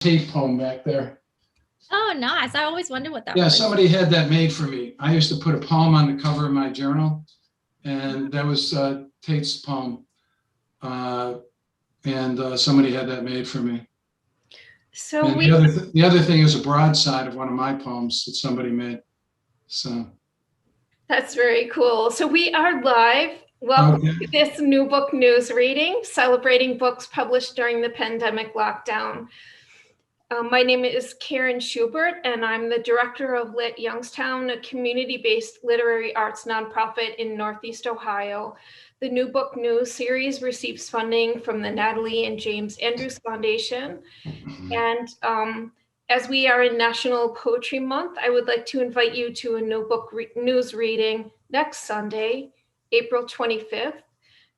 hate poem back there. Oh, nice. I always wondered what that Yeah, was. somebody had that made for me. I used to put a poem on the cover of my journal, and that was Tate's poem. And somebody had that made for me. So and the other thing is a broadside of one of my poems that somebody made. So that's very cool. So we are live. Welcome to this new book news reading, celebrating books published during the pandemic lockdown. My name is Karen Schubert, and I'm the director of Lit Youngstown, a community-based literary arts nonprofit in Northeast Ohio. The New Book News series receives funding from the Natalie and James Andrews Foundation. And as we are in National Poetry Month, I would like to invite you to a new book news reading next Sunday, April 25th,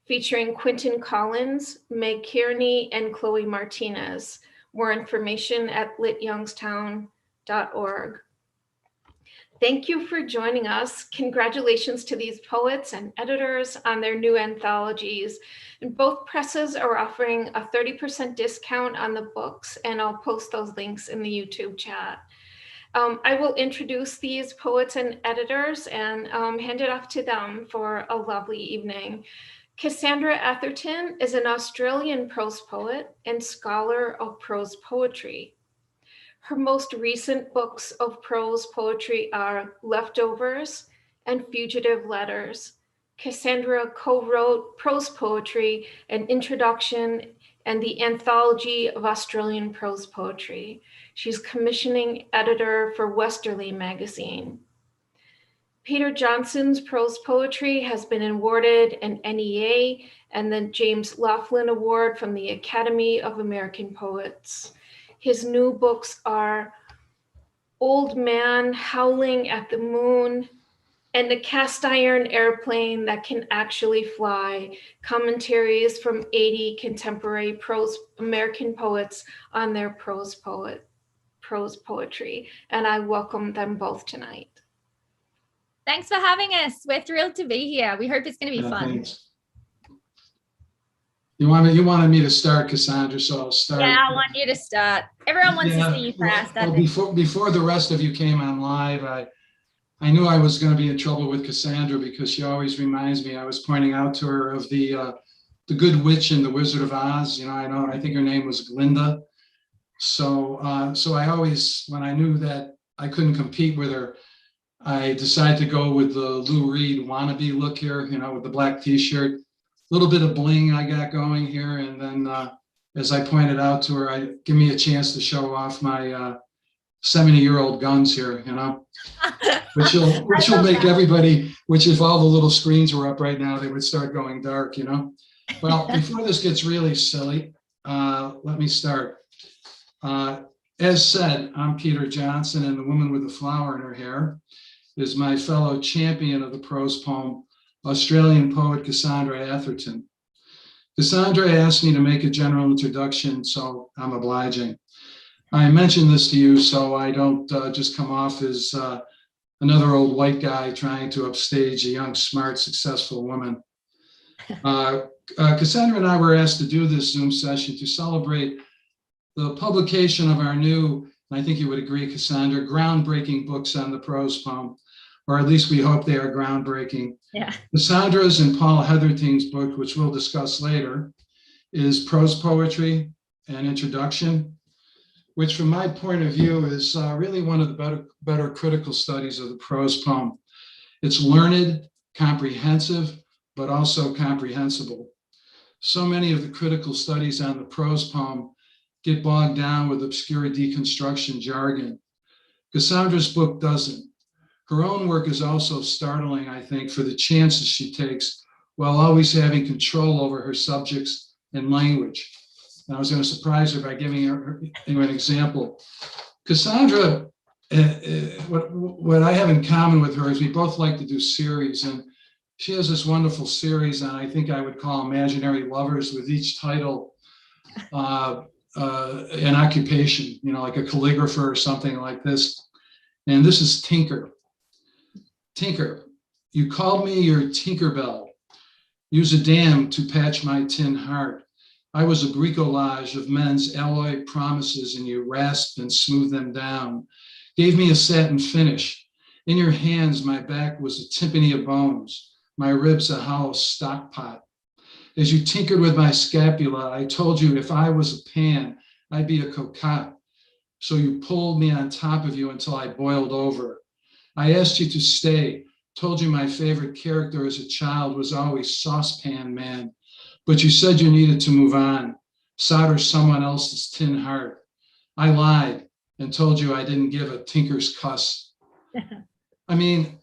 featuring Quentin Collins, Meg Kearney, and Chloe Martinez. More information at lityoungstown.org. Thank you for joining us. Congratulations to these poets and editors on their new anthologies. And both presses are offering a 30% discount on the books, and I'll post those links in the YouTube chat. I will introduce these poets and editors and hand it off to them for a lovely evening. Cassandra Atherton is an Australian prose poet and scholar of prose poetry. Her most recent books of prose poetry are Leftovers and Fugitive Letters. Cassandra co-wrote prose poetry, an introduction, and the Anthology of Australian Prose Poetry. She's commissioning editor for Westerly magazine. Peter Johnson's prose poetry has been awarded an NEA and the James Laughlin Award from the Academy of American Poets. His new books are Old Man Howling at the Moon and The Cast Iron Aeroplane That Can Actually Fly, commentaries from 80 contemporary prose American poets on their prose poetry. And I welcome them both tonight. Thanks for having us. We're thrilled to be here. We hope it's going to be fun. Thanks. You wanted me to start, Cassandra, so I'll start. Yeah, I want you to start. Everyone wants to see you first. Well, before the rest of you came on live, I knew I was going to be in trouble with Cassandra because she always reminds me. I was pointing out to her of the Good Witch in The Wizard of Oz. I think her name was Glinda. So I always, when I knew that I couldn't compete with her, I decided to go with the Lou Reed wannabe look here, with the black t-shirt, a little bit of bling I got going here. And then as I pointed out to her, give me a chance to show off my 70-year-old guns here, which will make everybody, which if all the little screens were up right now, they would start going dark, Well, before this gets really silly, let me start. As said, I'm Peter Johnson, and the woman with the flower in her hair is my fellow champion of the prose poem, Australian poet Cassandra Atherton. Cassandra asked me to make a general introduction, so I'm obliging. I mention this to you so I don't just come off as another old white guy trying to upstage a young, smart, successful woman. Cassandra and I were asked to do this Zoom session to celebrate the publication of our new, and I think you would agree, Cassandra, groundbreaking books on the prose poem, or at least we hope they are groundbreaking. Yeah. Cassandra's and Paul Heatherton's book, which we'll discuss later, is Prose Poetry, an Introduction, which from my point of view is really one of the better critical studies of the prose poem. It's learned, comprehensive, but also comprehensible. So many of the critical studies on the prose poem get bogged down with obscure deconstruction jargon. Cassandra's book doesn't. Her own work is also startling, I think, for the chances she takes while always having control over her subjects and language. And I was going to surprise her by giving her an example. Cassandra, what I have in common with her is we both like to do series, and she has this wonderful series, and I think I would call Imaginary Lovers, with each title an occupation, like a calligrapher or something like this. And this is Tinker. Tinker, you called me your Tinkerbell. Use a dam to patch my tin heart. I was a bricolage of men's alloy promises, and you rasped and smoothed them down, gave me a satin finish. In your hands, my back was a timpani of bones, my ribs a hollow stock pot. As you tinkered with my scapula, I told you if I was a pan, I'd be a cocotte. So you pulled me on top of you until I boiled over. I asked you to stay, told you my favorite character as a child was always Saucepan Man, but you said you needed to move on, solder someone else's tin heart. I lied and told you I didn't give a tinker's cuss. I mean,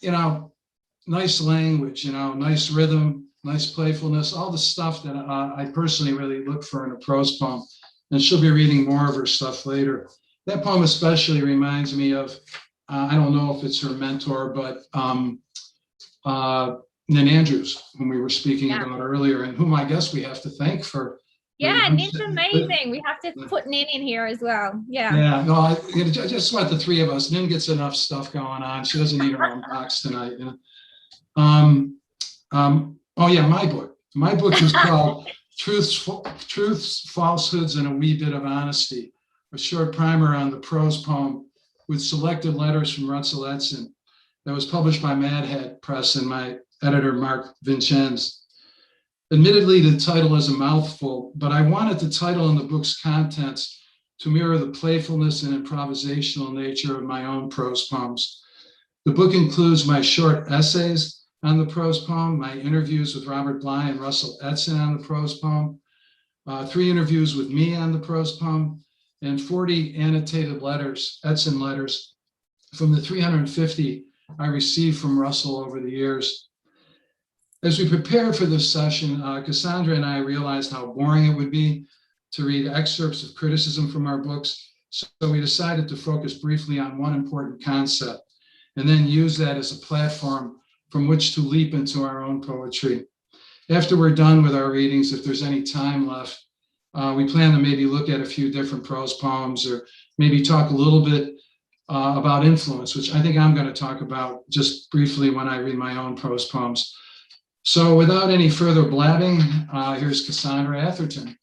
nice language, nice rhythm, nice playfulness, all the stuff that I personally really look for in a prose poem. And she'll be reading more of her stuff later. That poem especially reminds me of, I don't know if it's her mentor, but Nin Andrews, whom we were speaking about earlier, and whom I guess we have to thank for. Yeah, Nin's amazing. We have to put Nin in here as well. Yeah. Yeah, no, I just want the three of us. Nin gets enough stuff going on. She doesn't need her own box tonight. Oh yeah, my book. My book is called Truths, Falsehoods, and a Wee Bit of Honesty, a short primer on the prose poem with selected letters from Russell Edson that was published by MadHat Press and my editor, Mark Vincenz. Admittedly, the title is a mouthful, but I wanted the title and the book's contents to mirror the playfulness and improvisational nature of my own prose poems. The book includes my short essays on the prose poem, my interviews with Robert Bly and Russell Edson on the prose poem, 3 interviews with me on the prose poem, and 40 annotated letters, Edson letters, from the 350 I received from Russell over the years. As we prepared for this session, Cassandra and I realized how boring it would be to read excerpts of criticism from our books, so we decided to focus briefly on one important concept, and then use that as a platform from which to leap into our own poetry. After we're done with our readings, if there's any time left, we plan to maybe look at a few different prose poems, or maybe talk a little bit about influence, which I think I'm going to talk about just briefly when I read my own prose poems. So without any further blabbing, here's Cassandra Atherton.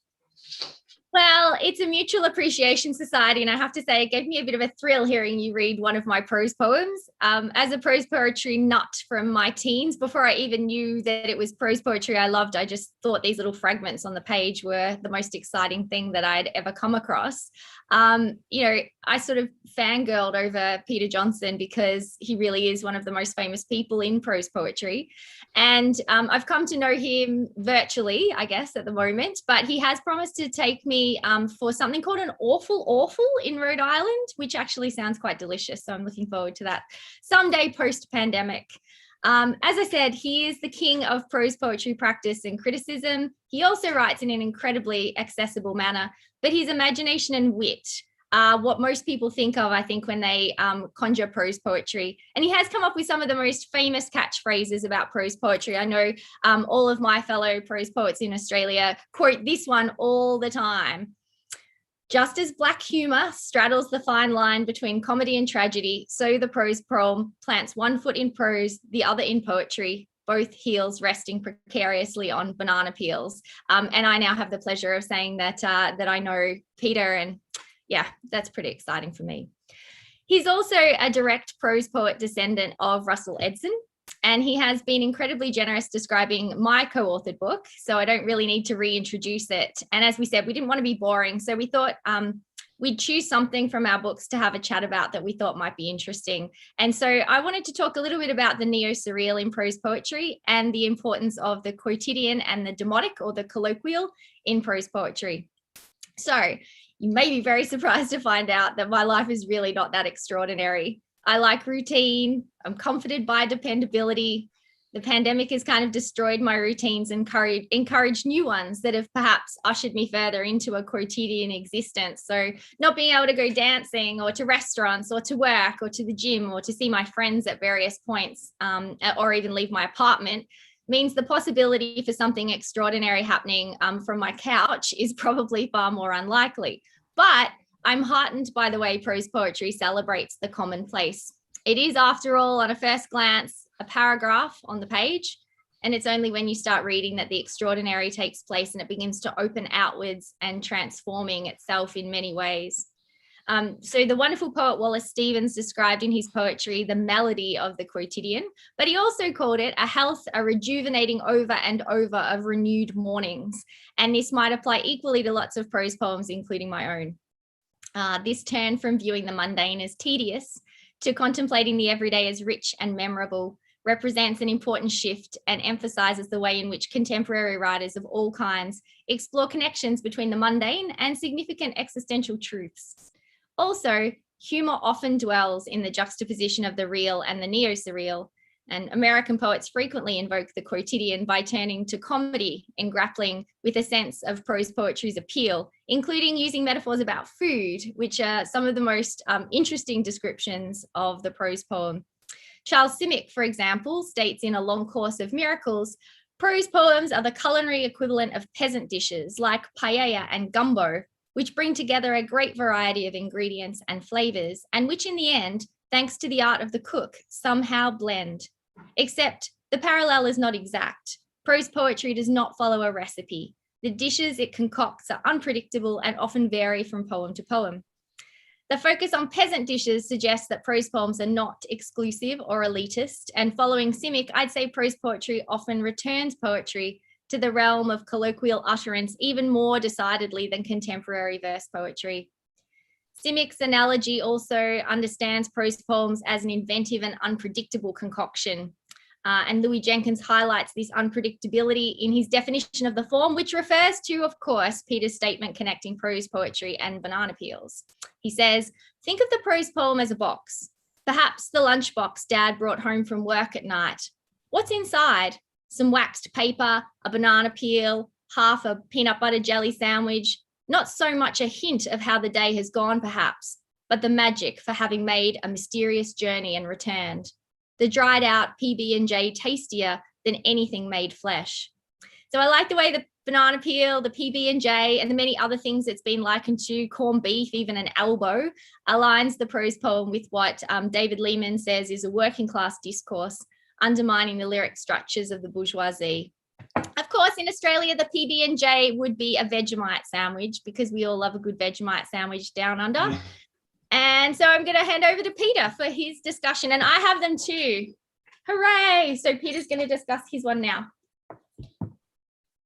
Well, it's a mutual appreciation society, and I have to say it gave me a bit of a thrill hearing you read one of my prose poems. As a prose poetry nut from my teens, before I even knew that it was prose poetry I loved, I just thought these little fragments on the page were the most exciting thing that I'd ever come across. I sort of fangirled over Peter Johnson because he really is one of the most famous people in prose poetry. And I've come to know him virtually, I guess, at the moment, but he has promised to take me for something called an awful in Rhode Island, which actually sounds quite delicious. So I'm looking forward to that someday post-pandemic. As I said, he is the king of prose poetry practice and criticism. He also writes in an incredibly accessible manner, but his imagination and wit are what most people think of, I think, when they conjure prose poetry. And he has come up with some of the most famous catchphrases about prose poetry. I know all of my fellow prose poets in Australia quote this one all the time. Just as black humor straddles the fine line between comedy and tragedy, so the prose poem plants one foot in prose, the other in poetry, both heels resting precariously on banana peels. And I now have the pleasure of saying that I know Peter, and yeah, that's pretty exciting for me. He's also a direct prose poet descendant of Russell Edson, and he has been incredibly generous describing my co-authored book, so I don't really need to reintroduce it. And as we said, we didn't want to be boring, so we thought we'd choose something from our books to have a chat about that we thought might be interesting. And so I wanted to talk a little bit about the neo-surreal in prose poetry and the importance of the quotidian and the demotic, or the colloquial, in prose poetry. So you may be very surprised to find out that my life is really not that extraordinary. I like routine. I'm comforted by dependability. The pandemic has kind of destroyed my routines and encouraged new ones that have perhaps ushered me further into a quotidian existence. So not being able to go dancing or to restaurants or to work or to the gym or to see my friends at various points or even leave my apartment means the possibility for something extraordinary happening from my couch is probably far more unlikely. But I'm heartened by the way prose poetry celebrates the commonplace. It is, after all, on a first glance, a paragraph on the page, And it's only when you start reading that the extraordinary takes place and it begins to open outwards and transforming itself in many ways. So the wonderful poet Wallace Stevens described in his poetry the melody of the quotidian, but he also called it a rejuvenating over and over of renewed mornings. And this might apply equally to lots of prose poems, including my own. This turn from viewing the mundane as tedious to contemplating the everyday as rich and memorable represents an important shift and emphasizes the way in which contemporary writers of all kinds explore connections between the mundane and significant existential truths. Also, humor often dwells in the juxtaposition of the real and the neo-surreal, and American poets frequently invoke the quotidian by turning to comedy in grappling with a sense of prose poetry's appeal, including using metaphors about food, which are some of the most interesting descriptions of the prose poem. Charles Simic, for example, states in A Long Course of Miracles, prose poems are the culinary equivalent of peasant dishes like paella and gumbo, which bring together a great variety of ingredients and flavors, and which in the end, thanks to the art of the cook, somehow blend. Except the parallel is not exact. Prose poetry does not follow a recipe. The dishes it concocts are unpredictable and often vary from poem to poem. The focus on peasant dishes suggests that prose poems are not exclusive or elitist, and following Simic, I'd say prose poetry often returns poetry to the realm of colloquial utterance even more decidedly than contemporary verse poetry. Simic's analogy also understands prose poems as an inventive and unpredictable concoction. And Louis Jenkins highlights this unpredictability in his definition of the form, which refers to, of course, Peter's statement connecting prose poetry and banana peels. He says, think of the prose poem as a box, perhaps the lunchbox Dad brought home from work at night. What's inside? Some waxed paper, a banana peel, half a peanut butter jelly sandwich. Not so much a hint of how the day has gone, perhaps, but the magic for having made a mysterious journey and returned. The dried out PB&J tastier than anything made flesh. So I like the way the banana peel, the PB&J, and the many other things it's been likened to, corned beef, even an elbow, aligns the prose poem with what David Lehman says is a working class discourse, undermining the lyric structures of the bourgeoisie. Of course, in Australia, the PB&J would be a Vegemite sandwich because we all love a good Vegemite sandwich down under. Yeah. And so I'm going to hand over to Peter for his discussion, and I have them too. Hooray! So Peter's going to discuss his one now.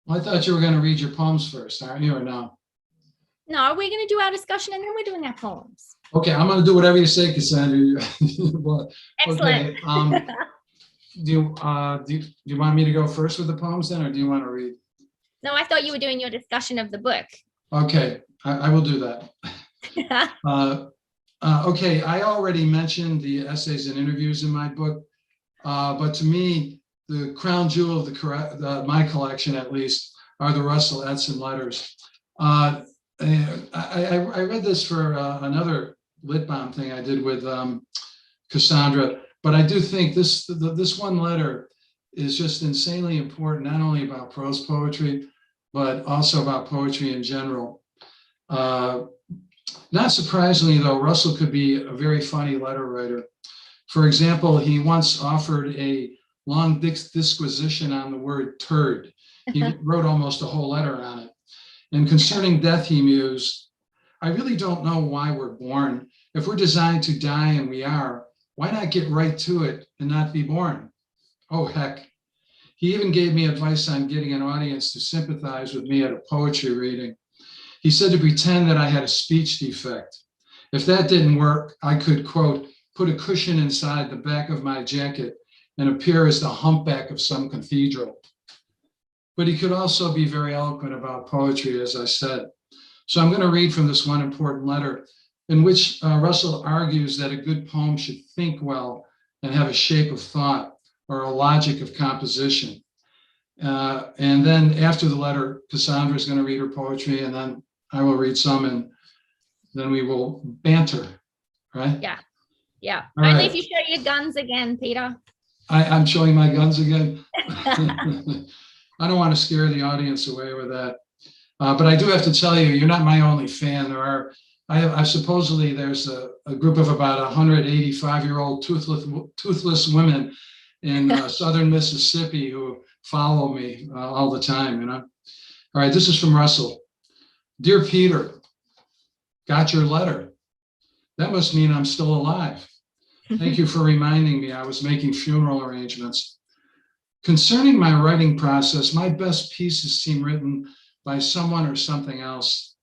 Well, I thought you were going to read your poems first, aren't you, or no? No, we're going to do our discussion and then we're doing our poems. Okay, I'm going to do whatever you say, Cassandra. Well, excellent. Okay, do you want me to go first with the poems then, or do you want to read? No, I thought you were doing your discussion of the book. Okay, I will do that. Okay, I already mentioned the essays and interviews in my book, but to me, the crown jewel of my collection, at least, are the Russell Edson letters. I read this for another Lit Bomb thing I did with Cassandra. But I do think this one letter is just insanely important, not only about prose poetry, but also about poetry in general. Not surprisingly, though, Russell could be a very funny letter writer. For example, he once offered a long disquisition on the word turd. He wrote almost a whole letter on it. And concerning death, he mused, I really don't know why we're born. If we're designed to die, and we are, why not get right to it and not be born? Oh, heck. He even gave me advice on getting an audience to sympathize with me at a poetry reading. He said to pretend that I had a speech defect. If that didn't work, I could, quote, put a cushion inside the back of my jacket and appear as the humpback of some cathedral. But he could also be very eloquent about poetry, as I said. So I'm going to read from this one important letter in which Russell argues that a good poem should think well and have a shape of thought or a logic of composition. And then after the letter, Cassandra is going to read her poetry, and then I will read some, and then we will banter, right? Yeah. All Only right. if you show your guns again, Peter. I'm showing my guns again. I don't want to scare the audience away with that. But I do have to tell you, you're not my only fan. Supposedly there's a group of about 185-year-old toothless women in southern Mississippi who follow me all the time, you know. All right, this is from Russell. Dear Peter, got your letter. That must mean I'm still alive. Thank you for reminding me I was making funeral arrangements. Concerning my writing process, my best pieces seem written by someone or something else.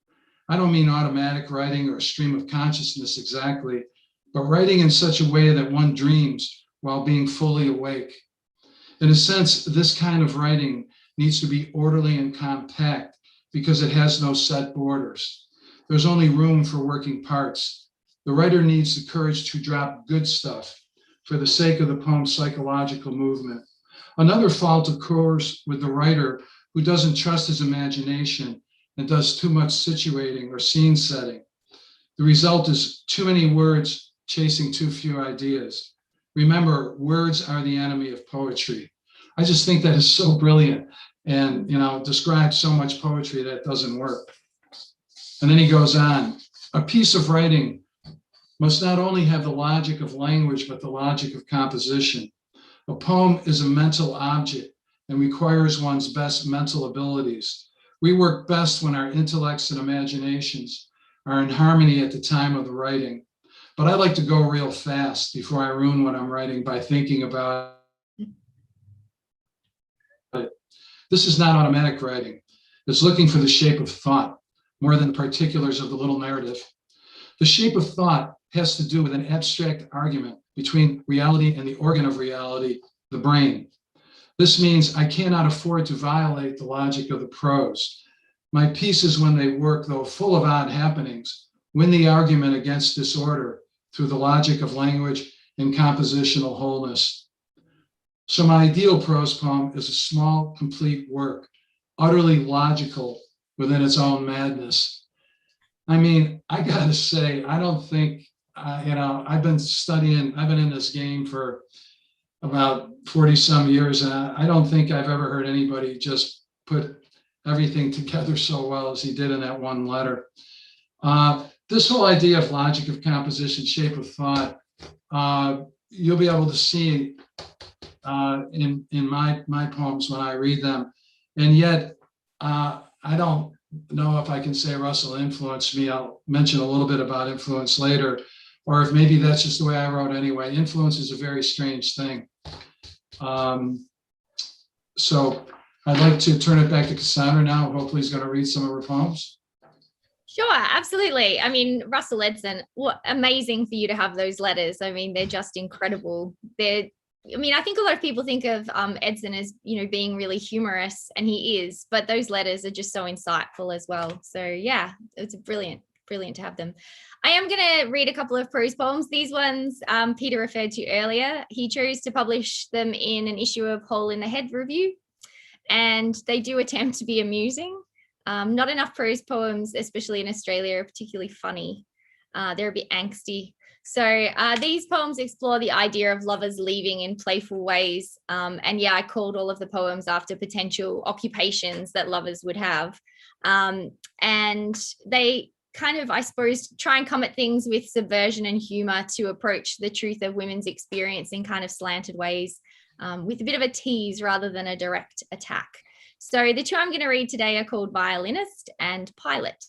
I don't mean automatic writing or a stream of consciousness exactly, but writing in such a way that one dreams while being fully awake. In a sense, this kind of writing needs to be orderly and compact because it has no set borders. There's only room for working parts. The writer needs the courage to drop good stuff for the sake of the poem's psychological movement. Another fault occurs with the writer who doesn't trust his imagination and does too much situating or scene setting. The result is too many words chasing too few ideas. Remember, words are the enemy of poetry. I just think that is so brilliant and, you know, describes so much poetry that doesn't work. And then he goes on, a piece of writing must not only have the logic of language, but the logic of composition. A poem is a mental object and requires one's best mental abilities. We work best when our intellects and imaginations are in harmony at the time of the writing. But I like to go real fast before I ruin what I'm writing by thinking about it. This is not automatic writing. It's looking for the shape of thought more than the particulars of the little narrative. The shape of thought has to do with an abstract argument between reality and the organ of reality, the brain. This means I cannot afford to violate the logic of the prose. My pieces, when they work, though full of odd happenings, win the argument against disorder through the logic of language and compositional wholeness. So my ideal prose poem is a small, complete work, utterly logical within its own madness. I mean, I gotta say, I don't think, I've been in this game for about 40 some years, and I don't think I've ever heard anybody just put everything together so well as he did in that one letter. This whole idea of logic of composition, shape of thought, you'll be able to see in my poems when I read them. And yet, I don't know if I can say Russell influenced me. I'll mention a little bit about influence later, or if maybe that's just the way I wrote anyway. Influence is a very strange thing. So I'd like to turn it back to Cassandra now. Hopefully he's going to read some of her poems. Sure, absolutely. I mean, Russell Edson, what amazing for you to have those letters. I mean, they're just incredible. I think a lot of people think of Edson as, being really humorous, and he is, but those letters are just so insightful as well. So yeah, it's brilliant to have them. I am going to read a couple of prose poems. These ones Peter referred to earlier. He chose to publish them in an issue of Hole in the Head Review, and they do attempt to be amusing. Not enough prose poems, especially in Australia, are particularly funny. They're a bit angsty. So these poems explore the idea of lovers leaving in playful ways. And yeah, I called all of the poems after potential occupations that lovers would have. And they kind of, I suppose, try and come at things with subversion and humor to approach the truth of women's experience in kind of slanted ways, with a bit of a tease rather than a direct attack. So the two I'm going to read today are called Violinist and Pilot.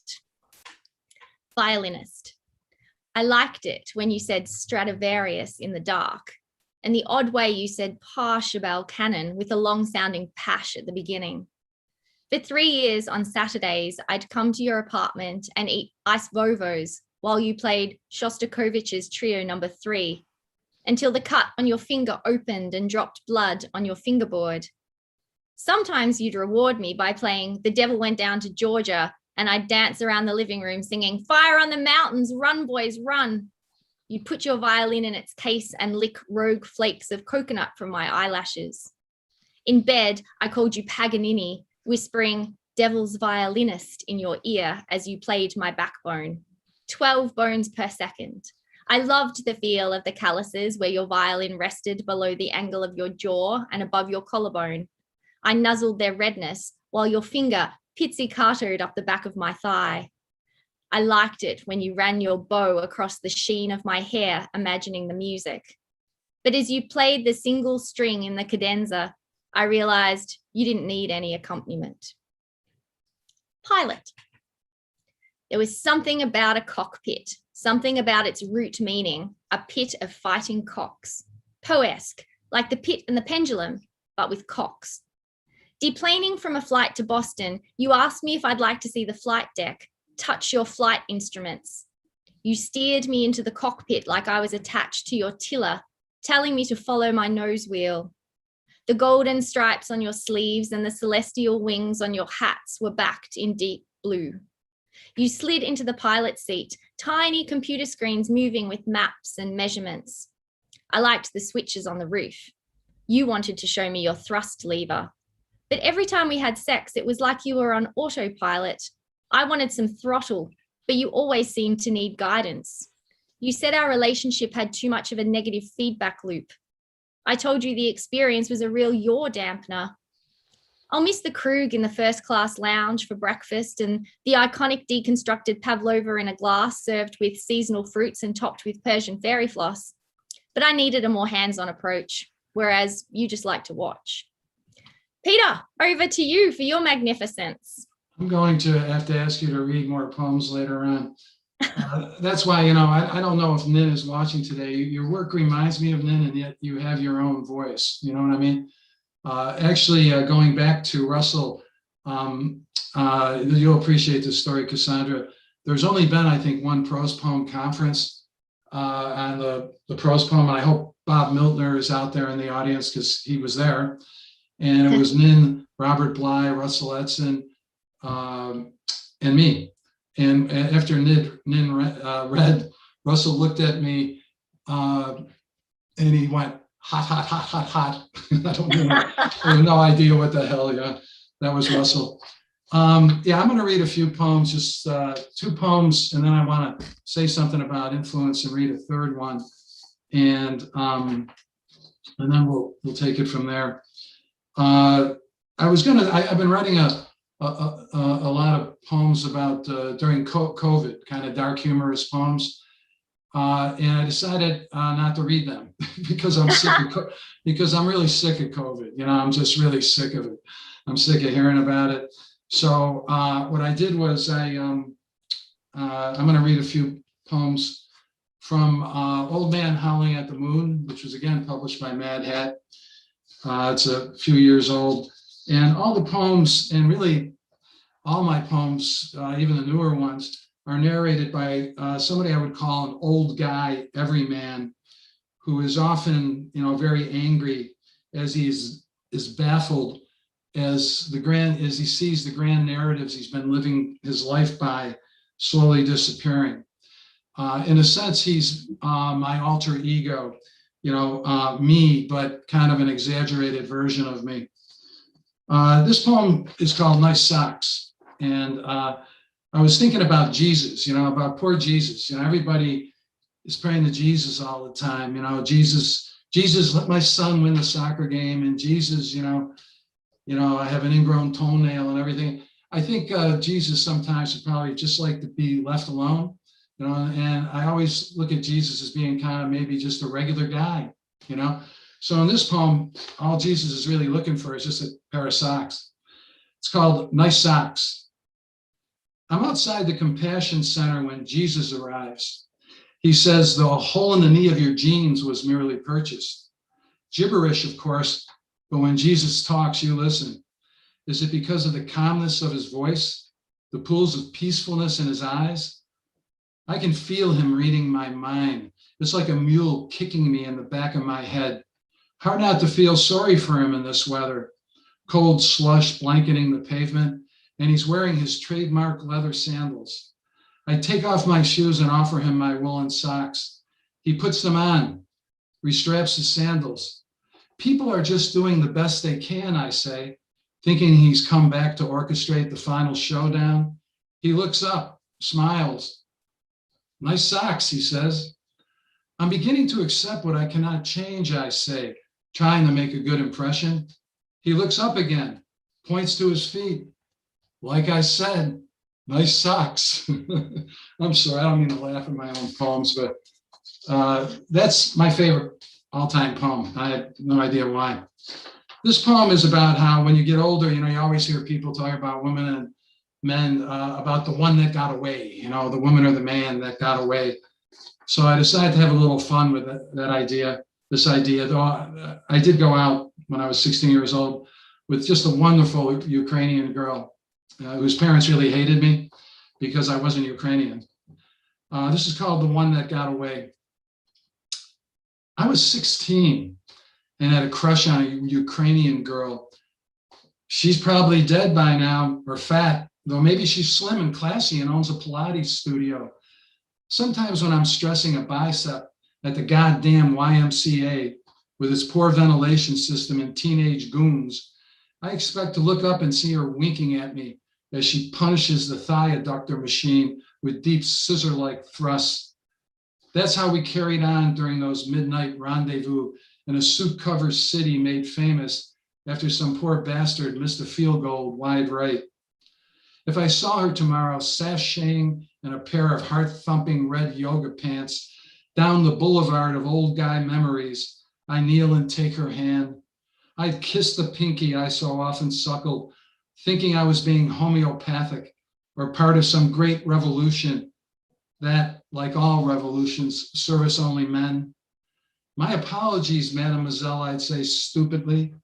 Violinist. I liked it when you said Stradivarius in the dark, and the odd way you said Pachelbel canon with a long-sounding pash at the beginning. For 3 years on Saturdays, I'd come to your apartment and eat ice vovos while you played Shostakovich's Trio No. 3, until the cut on your finger opened and dropped blood on your fingerboard. Sometimes you'd reward me by playing The Devil Went Down to Georgia, and I'd dance around the living room singing, Fire on the Mountains, run boys, run. You'd put your violin in its case and lick rogue flakes of coconut from my eyelashes. In bed, I called you Paganini, whispering devil's violinist in your ear as you played my backbone. 12 bones per second. I loved the feel of the calluses where your violin rested below the angle of your jaw and above your collarbone. I nuzzled their redness while your finger pizzicatoed up the back of my thigh. I liked it when you ran your bow across the sheen of my hair, imagining the music. But as you played the single string in the cadenza, I realized you didn't need any accompaniment. Pilot. There was something about a cockpit, something about its root meaning, a pit of fighting cocks. Poesque, like the pit and the pendulum, but with cocks. Deplaning from a flight to Boston, you asked me if I'd like to see the flight deck, touch your flight instruments. You steered me into the cockpit like I was attached to your tiller, telling me to follow my nose wheel. The golden stripes on your sleeves and the celestial wings on your hats were backed in deep blue. You slid into the pilot seat, tiny computer screens moving with maps and measurements. I liked the switches on the roof. You wanted to show me your thrust lever. But every time we had sex, it was like you were on autopilot. I wanted some throttle, but you always seemed to need guidance. You said our relationship had too much of a negative feedback loop. I told you the experience was a real yaw dampener. I'll miss the Krug in the first class lounge for breakfast and the iconic deconstructed pavlova in a glass served with seasonal fruits and topped with Persian fairy floss. But I needed a more hands-on approach, whereas you just like to watch. Peter, over to you for your magnificence. I'm going to have to ask you to read more poems later on. That's why, I don't know if Nin is watching today. Your work reminds me of Nin, and yet you have your own voice. You know what I mean? Actually, going back to Russell, you'll appreciate this story, Cassandra. There's only been, I think, one prose poem conference on the prose poem, and I hope Bob Miltner is out there in the audience because he was there. And it was Nin, Robert Bly, Russell Edson, and me. And after Nin read, Russell looked at me and he went, hot, hot, hot, hot, hot. I have no idea what the hell, that was Russell. I'm going to read a few poems, just 2 poems, and then I want to say something about influence and read a third one. And then we'll take it from there. I've been writing a lot of poems about during COVID, kind of dark humorous poems. And I decided not to read them because I'm sick because I'm really sick of COVID. I'm just really sick of it. I'm sick of hearing about it. So what I did was I'm going to read a few poems from Old Man Howling at the Moon, which was again published by MadHat. It's a few years old, and all the poems, and really all my poems, even the newer ones, are narrated by somebody I would call an old guy everyman, who is often, very angry as he is baffled as he sees the grand narratives he's been living his life by slowly disappearing. In a sense, he's my alter ego, me, but kind of an exaggerated version of me. This poem is called Nice Socks. And I was thinking about Jesus, about poor Jesus. Everybody is praying to Jesus all the time. Jesus, let my son win the soccer game. And Jesus, I have an ingrown toenail and everything. I think Jesus sometimes would probably just like to be left alone. And I always look at Jesus as being kind of maybe just a regular guy, So in this poem, all Jesus is really looking for is just a pair of socks. It's called Nice Socks. I'm outside the Compassion Center when Jesus arrives. He says the hole in the knee of your jeans was merely purchased. Gibberish, of course, but when Jesus talks, you listen. Is it because of the calmness of his voice, the pools of peacefulness in his eyes? I can feel him reading my mind. It's like a mule kicking me in the back of my head. Hard not to feel sorry for him in this weather. Cold slush blanketing the pavement, and he's wearing his trademark leather sandals. I take off my shoes and offer him my woolen socks. He puts them on, restraps his sandals. People are just doing the best they can, I say, thinking he's come back to orchestrate the final showdown. He looks up, smiles. Nice socks, he says. I'm beginning to accept what I cannot change, I say, trying to make a good impression. He looks up again, points to his feet. Like I said, nice socks. I'm sorry, I don't mean to laugh at my own poems, but that's my favorite all-time poem. I have no idea why. This poem is about how when you get older, you always hear people talk about women and men, about the one that got away, the woman or the man that got away. So I decided to have a little fun with this idea, though I did go out when I was 16 years old with just a wonderful Ukrainian girl whose parents really hated me because I wasn't Ukrainian. This is called The One That Got Away. I was 16 and had a crush on a Ukrainian girl. She's probably dead by now or fat, though maybe she's slim and classy and owns a Pilates studio. Sometimes when I'm stressing a bicep at the goddamn YMCA with its poor ventilation system and teenage goons, I expect to look up and see her winking at me as she punishes the thigh adductor machine with deep scissor-like thrusts. That's how we carried on during those midnight rendezvous in a suit-covered city made famous after some poor bastard missed a field goal wide right. If I saw her tomorrow sashaying in a pair of heart-thumping red yoga pants down the boulevard of old guy memories, I kneel and take her hand. I'd kiss the pinky I so often suckled, thinking I was being homeopathic or part of some great revolution that, like all revolutions, service only men. My apologies, mademoiselle, I'd say stupidly,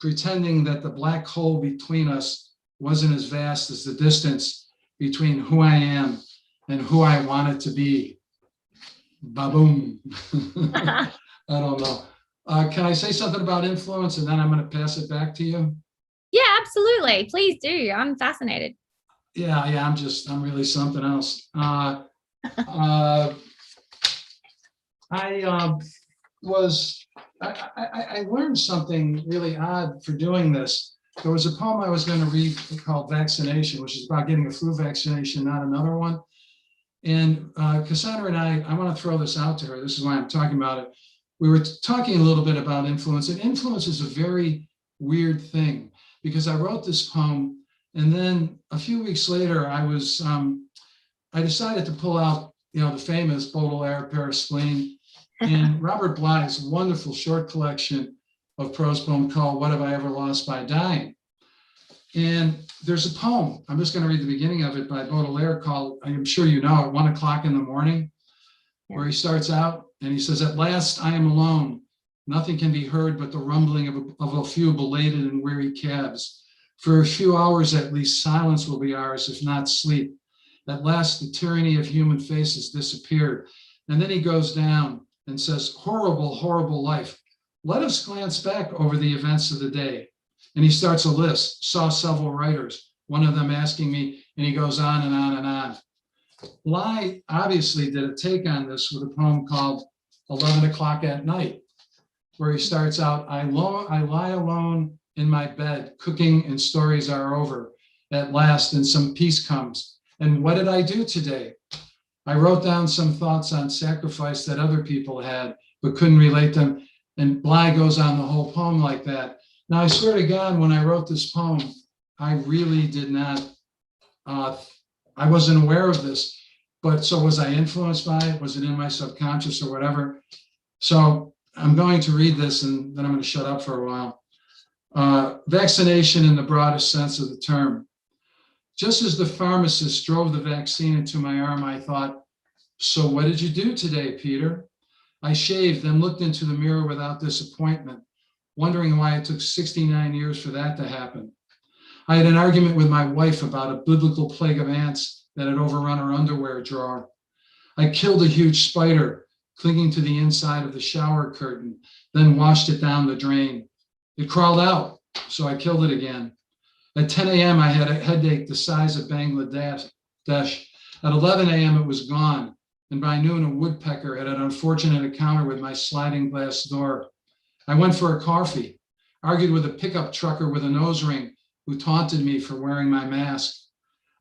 pretending that the black hole between us wasn't as vast as the distance between who I am and who I wanted to be. Ba-boom. I don't know. Can I say something about influence and then I'm going to pass it back to you? Yeah, absolutely. Please do. I'm fascinated. Yeah, I'm really something else. I learned something really odd for doing this. There was a poem I was going to read called Vaccination, which is about getting a flu vaccination, not another one. And Cassandra and I want to throw this out to her. This is why I'm talking about it. We were talking a little bit about influence, and influence is a very weird thing because I wrote this poem, and then a few weeks later, I decided to pull out, the famous Baudelaire, Paris Spleen, and Robert Bly's wonderful short collection of prose poem called What Have I Ever Lost by Dying? And there's a poem, I'm just going to read the beginning of it, by Baudelaire called, I'm sure you know, at 1 o'clock in the morning, where he starts out and he says, "At last I am alone. Nothing can be heard but the rumbling of a few belated and weary cabs. For a few hours at least, silence will be ours, if not sleep. At last the tyranny of human faces disappeared." And then he goes down and says, "Horrible, horrible life. Let us glance back over the events of the day." And he starts a list, saw several writers, one of them asking me, and he goes on and on and on. Bly obviously did a take on this with a poem called 11 o'clock at night, where he starts out, I lie alone in my bed, cooking and stories are over. At last, and some peace comes. And what did I do today? I wrote down some thoughts on sacrifice that other people had, but couldn't relate them. And Bly goes on the whole poem like that. Now, I swear to God, when I wrote this poem, I really did not, I wasn't aware of this, but so was I influenced by it? Was it in my subconscious or whatever? So I'm going to read this and then I'm going to shut up for a while. Vaccination in the broadest sense of the term. Just as the pharmacist drove the vaccine into my arm, I thought, so what did you do today, Peter? I shaved, then looked into the mirror without disappointment, wondering why it took 69 years for that to happen. I had an argument with my wife about a biblical plague of ants that had overrun her underwear drawer. I killed a huge spider clinging to the inside of the shower curtain, then washed it down the drain. It crawled out, so I killed it again. At 10 a.m., I had a headache the size of Bangladesh. At 11 a.m., it was gone. And by noon, a woodpecker had an unfortunate encounter with my sliding glass door. I went for a coffee, argued with a pickup trucker with a nose ring who taunted me for wearing my mask.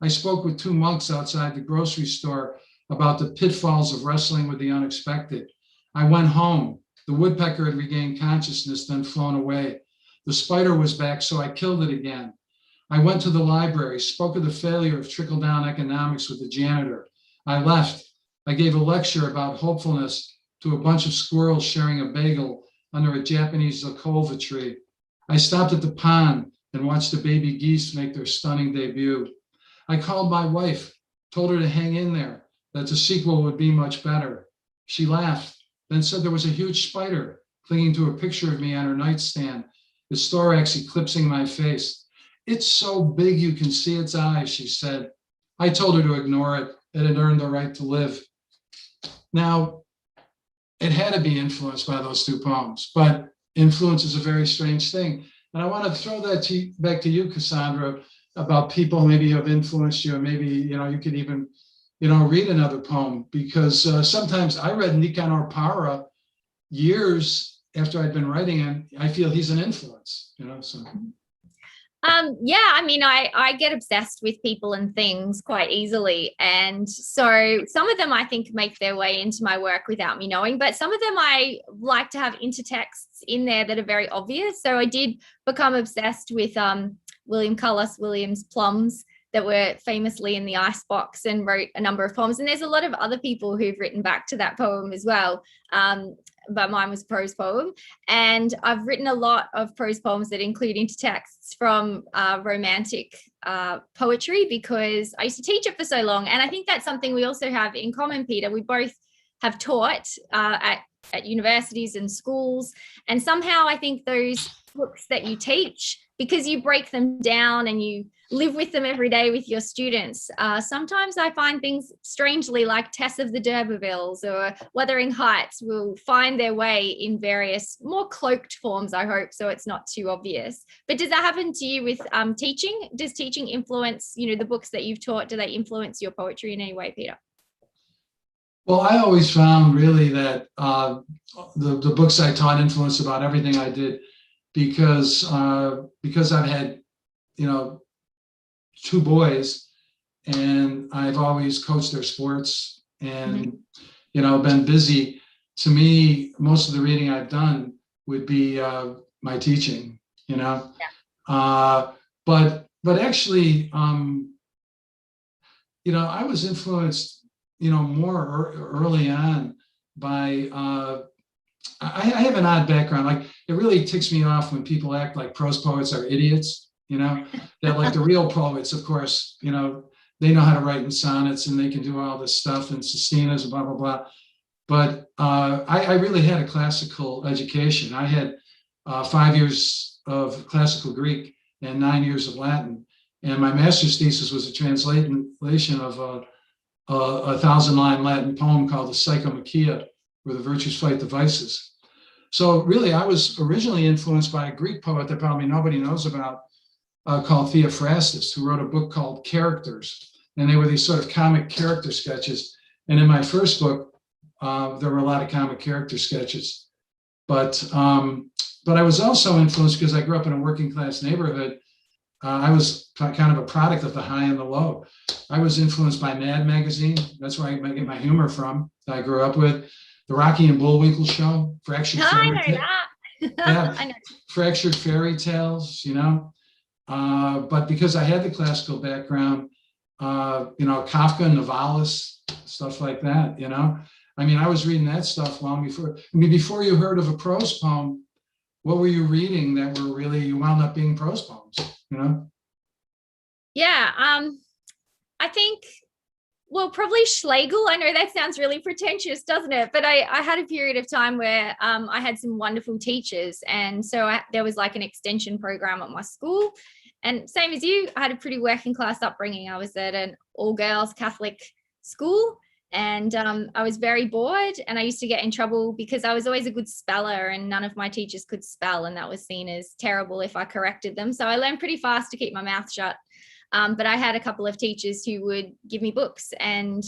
I spoke with 2 monks outside the grocery store about the pitfalls of wrestling with the unexpected. I went home. The woodpecker had regained consciousness, then flown away. The spider was back, so I killed it again. I went to the library, spoke of the failure of trickle-down economics with the janitor. I left. I gave a lecture about hopefulness to a bunch of squirrels sharing a bagel under a Japanese zakova tree. I stopped at the pond and watched the baby geese make their stunning debut. I called my wife, told her to hang in there, that the sequel would be much better. She laughed, then said there was a huge spider clinging to a picture of me on her nightstand, its thorax eclipsing my face. It's so big you can see its eyes, she said. I told her to ignore it. It had earned the right to live. Now, it had to be influenced by those two poems, but influence is a very strange thing. And I want to throw that back to you, Cassandra, about people maybe who have influenced you, and maybe, you could even, read another poem, because sometimes I read Nicanor Parra years after I'd been writing, and I feel he's an influence, so. Yeah, I mean, I get obsessed with people and things quite easily. And so some of them I think make their way into my work without me knowing, but some of them I like to have intertexts in there that are very obvious. So I did become obsessed with William Cullis Williams' Plums that were famously in the icebox, and wrote a number of poems. And there's a lot of other people who've written back to that poem as well. But mine was a prose poem. And I've written a lot of prose poems that include intertexts from romantic poetry, because I used to teach it for so long. And I think that's something we also have in common, Peter. We both have taught at universities and schools. And somehow I think those books that you teach, because you break them down and you live with them every day with your students, sometimes I find things strangely like Tess of the D'Urbervilles or Wuthering Heights will find their way in various more cloaked forms, I hope, so it's not too obvious. But does that happen to you with teaching? Does teaching influence, the books that you've taught, do they influence your poetry in any way, Peter? Well, I always found really that the books I taught influenced about everything I did, because I've had, two boys, and I've always coached their sports and, been busy. To me, most of the reading I've done would be my teaching, Yeah. But actually, I was influenced, more early on by, I have an odd background. Like, it really ticks me off when people act like prose poets are idiots, that like the real poets, of course, they know how to write in sonnets and they can do all this stuff and sestinas and blah, blah, blah. But I really had a classical education. I had 5 years of classical Greek and 9 years of Latin. And my master's thesis was a translation of a 1,000-line Latin poem called the Psychomachia, where the virtues fight the vices. So really, I was originally influenced by a Greek poet that probably nobody knows about, called Theophrastus, who wrote a book called Characters. And they were these sort of comic character sketches. And in my first book, there were a lot of comic character sketches. But I was also influenced because I grew up in a working class neighborhood. I was kind of a product of the high and the low. I was influenced by Mad magazine. That's where I get my humor from, that I grew up with. The Rocky and Bullwinkle Show, Fractured Fairy Tales. Yeah, I know. Fractured Fairy Tales, But because I had the classical background, Kafka, Novalis, stuff like that, I mean, I was reading that stuff long before. I mean, before you heard of a prose poem, what were you reading that were really, you wound up being prose poems, Yeah, I think, well, probably Schlegel. I know that sounds really pretentious, doesn't it? But I had a period of time where I had some wonderful teachers. And so there was like an extension program at my school. And same as you, I had a pretty working class upbringing. I was at an all-girls Catholic school. And I was very bored, and I used to get in trouble because I was always a good speller and none of my teachers could spell, and that was seen as terrible if I corrected them. So I learned pretty fast to keep my mouth shut. But I had a couple of teachers who would give me books and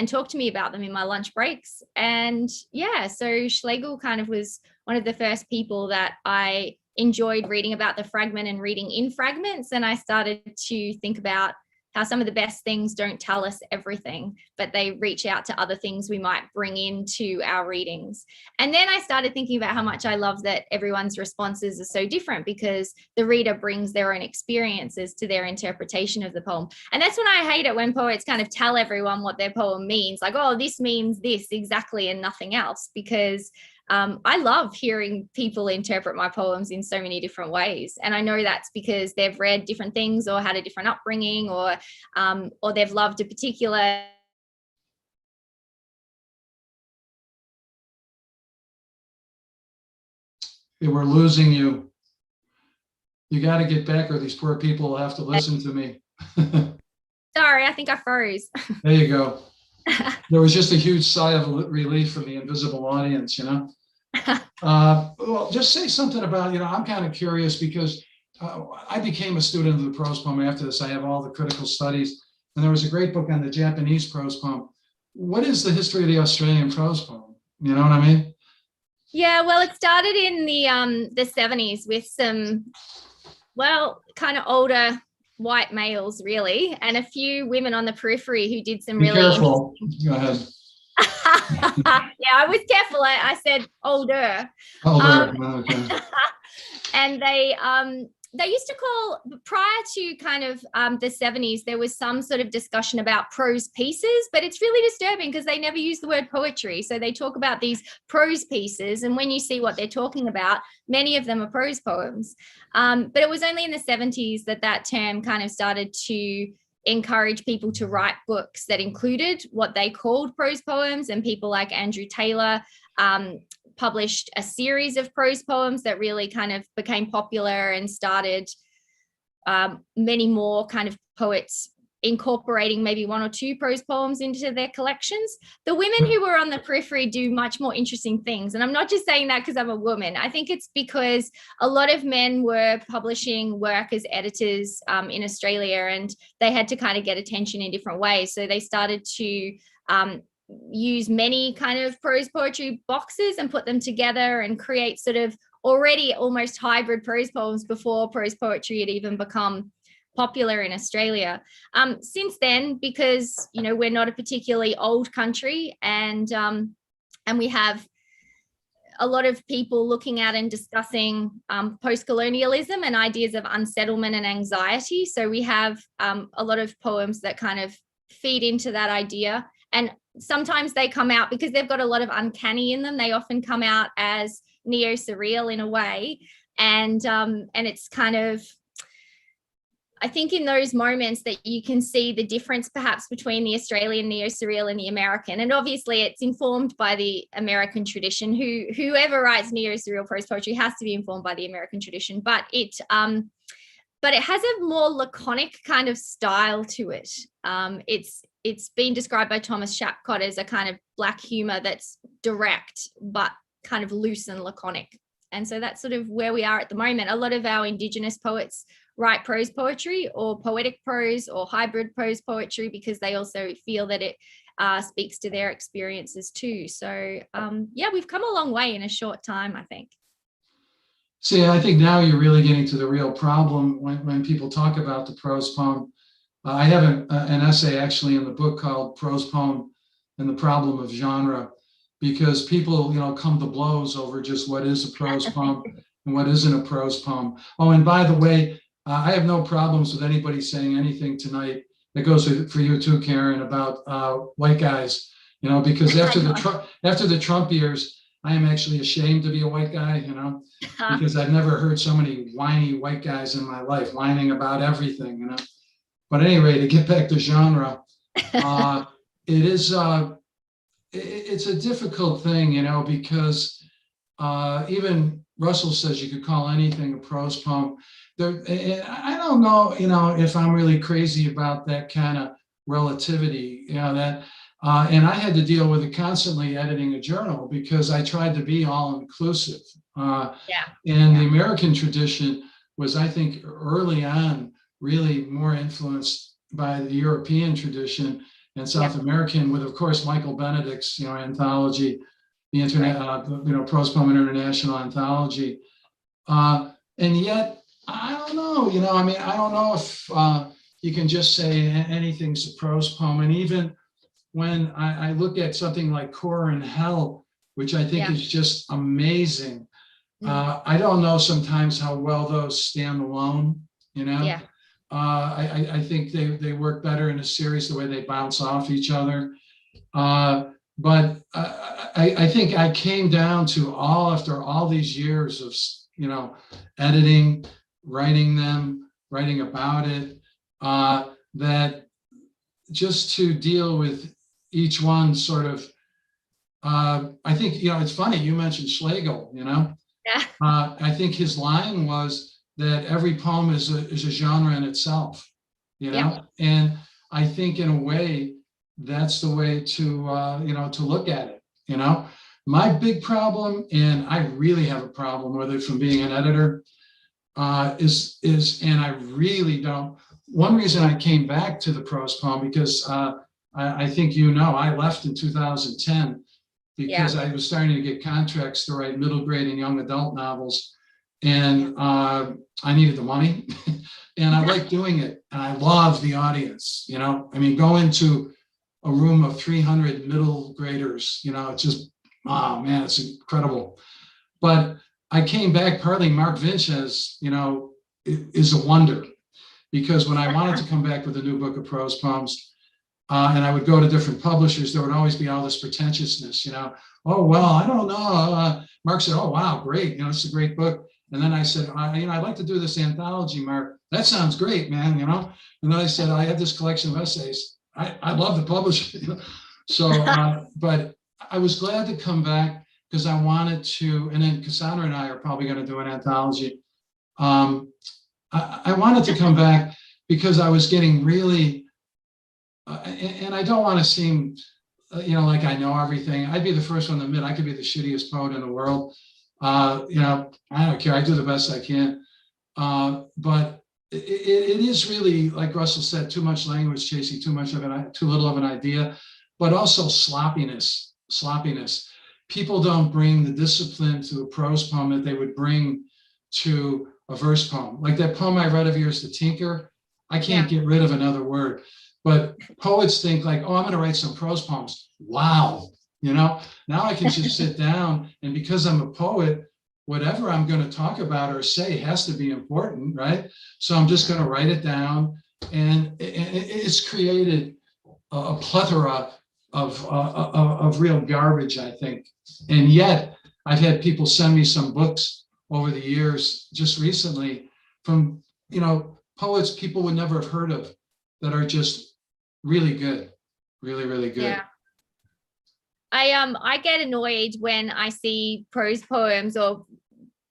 talk to me about them in my lunch breaks. And yeah, so Schlegel kind of was one of the first people that I enjoyed reading about the fragment and reading in fragments. And I started to think about how some of the best things don't tell us everything, but they reach out to other things we might bring into our readings. And then I started thinking about how much I love that everyone's responses are so different, because the reader brings their own experiences to their interpretation of the poem. And that's when I hate it, when poets kind of tell everyone what their poem means, like, oh, this means this exactly and nothing else, because I love hearing people interpret my poems in so many different ways. And I know that's because they've read different things or had a different upbringing, or they've loved a particular. Hey, we're losing you. You got to get back, or these poor people will have to listen to me. Sorry, I think I froze. There you go. There was just a huge sigh of relief from the invisible audience, you know. Well, just say something about, I'm kind of curious because I became a student of the prose poem after this. I have all the critical studies, and there was a great book on the Japanese prose poem. What is the history of the Australian prose poem? You know what I mean? Yeah, well, it started in the 70s with some, well, kind of older white males, really, and a few women on the periphery who did some Be really careful. Go ahead. Yeah, I was careful. I said older. Okay. And they used to call, prior to kind of the 70s, there was some sort of discussion about prose pieces, but it's really disturbing because they never use the word poetry. So they talk about these prose pieces, and when you see what they're talking about, many of them are prose poems. But it was only in the 70s that term kind of started to encourage people to write books that included what they called prose poems, and people like Andrew Taylor published a series of prose poems that really kind of became popular and started many more kind of poets incorporating maybe one or two prose poems into their collections. The women who were on the periphery do much more interesting things. And I'm not just saying that because I'm a woman. I think it's because a lot of men were publishing work as editors in Australia, and they had to kind of get attention in different ways. So they started to use many kind of prose poetry boxes and put them together and create sort of already almost hybrid prose poems before prose poetry had even become popular in Australia. Since then, because we're not a particularly old country, and we have a lot of people looking at and discussing post-colonialism and ideas of unsettlement and anxiety. So we have a lot of poems that kind of feed into that idea, and sometimes they come out because they've got a lot of uncanny in them. They often come out as neo-surreal in a way, and it's kind of, I think in those moments that you can see the difference perhaps between the Australian neo-surreal and the American. And obviously it's informed by the American tradition. Whoever writes neo-surreal prose poetry has to be informed by the American tradition, but it has a more laconic kind of style to it. It's been described by Thomas Shapcott as a kind of black humor that's direct, but kind of loose and laconic. And so that's sort of where we are at the moment. A lot of our Indigenous poets write prose poetry or poetic prose or hybrid prose poetry because they also feel that it speaks to their experiences too. So we've come a long way in a short time, I think. See, I think now you're really getting to the real problem when people talk about the prose poem. I have an essay actually in the book called Prose Poem and the Problem of Genre, because people, come to blows over just what is a prose poem and what isn't a prose poem. Oh, and by the way, I have no problems with anybody saying anything tonight. That goes for you too, Karen, about white guys, because after the Trump years, I am actually ashamed to be a white guy, because I've never heard so many whiny white guys in my life whining about everything, But anyway, to get back to genre, it's a difficult thing, because even Russell says you could call anything a prose poem. I don't know, if I'm really crazy about that kind of relativity, and I had to deal with it constantly editing a journal because I tried to be all inclusive. The American tradition was, I think, early on, really more influenced by the European tradition and South American, with, of course, Michael Benedict's, Anthology, the internet, Prose Poem International Anthology. And yet, I don't know, I don't know if you can just say anything's a prose poem. And even when I look at something like Core in Hell, which I think is just amazing, I don't know sometimes how well those stand alone, I think they work better in a series, the way they bounce off each other. but I think I came down to after all these years of, editing, writing them, writing about it, that just to deal with each one sort of, I think, it's funny, you mentioned Schlegel, Yeah. I think his line was that every poem is a genre in itself, Yeah. and I think in a way, that's the way to, to look at it, My big problem, and I really have a problem with it from being an editor, is, and I really don't, one reason I came back to the prose poem, because I think, I left in 2010 because I was starting to get contracts to write middle grade and young adult novels. And I needed the money and I like doing it. And I love the audience, go into a room of 300 middle graders, it's just, oh man, it's incredible. But I came back partly, Mark Vinches, is a wonder, because when I wanted to come back with a new book of prose poems, and I would go to different publishers, there would always be all this pretentiousness, oh, well, I don't know. Mark said, oh, wow, great. It's a great book. And then I said, I'd like to do this anthology, Mark. That sounds great, man, And then I said, I have this collection of essays. I'd love to publish it. So, but I was glad to come back because I wanted to, and then Cassandra and I are probably going to do an anthology. I wanted to come back because I was getting really, and I don't want to seem, like I know everything. I'd be the first one to admit I could be the shittiest poet in the world. I don't care. I do the best I can. But it is really, like Russell said, too much language chasing, too little of an idea, but also sloppiness. People don't bring the discipline to a prose poem that they would bring to a verse poem. Like that poem I read of yours, The Tinker, I can't get rid of another word. But poets think like, oh, I'm going to write some prose poems. Wow. Now I can just sit down, and because I'm a poet, whatever I'm going to talk about or say has to be important, right? So I'm just going to write it down, and it's created a plethora of real garbage, I think. And yet I've had people send me some books over the years, just recently, from, poets people would never have heard of, that are just really good, really, really good. Yeah. I get annoyed when I see prose poems or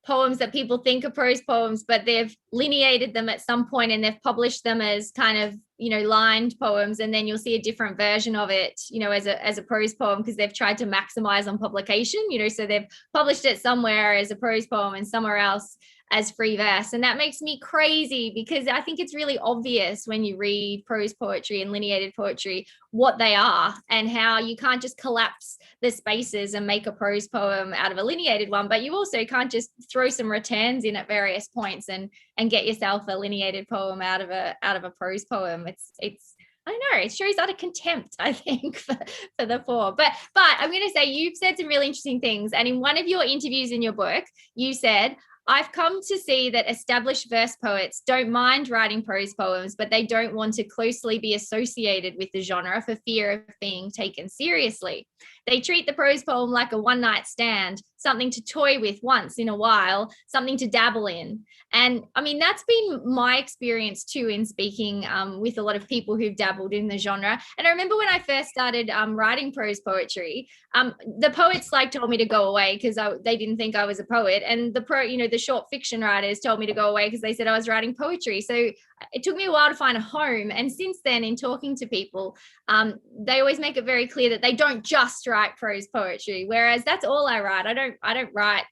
poems that people think are prose poems, but they've lineated them at some point and they've published them as kind of, lined poems, and then you'll see a different version of it, as a prose poem, because they've tried to maximize on publication, so they've published it somewhere as a prose poem and somewhere else as free verse. And that makes me crazy, because I think it's really obvious when you read prose poetry and lineated poetry what they are, and how you can't just collapse the spaces and make a prose poem out of a lineated one, but you also can't just throw some returns in at various points and get yourself a lineated poem out of a prose poem. It's I don't know, it shows utter contempt, I think, for the form. But I'm going to say, you've said some really interesting things. And in one of your interviews in your book, you said, I've come to see that established verse poets don't mind writing prose poems, but they don't want to closely be associated with the genre for fear of being taken seriously. They treat the prose poem like a one-night stand, something to toy with once in a while, something to dabble in. And I mean, that's been my experience too in speaking with a lot of people who've dabbled in the genre. And I remember when I first started writing prose poetry, the poets told me to go away because they didn't think I was a poet. And the short fiction writers told me to go away because they said I was writing poetry. So it took me a while to find a home. And since then, in talking to people, they always make it very clear that they don't just write prose poetry, whereas that's all I write. I don't write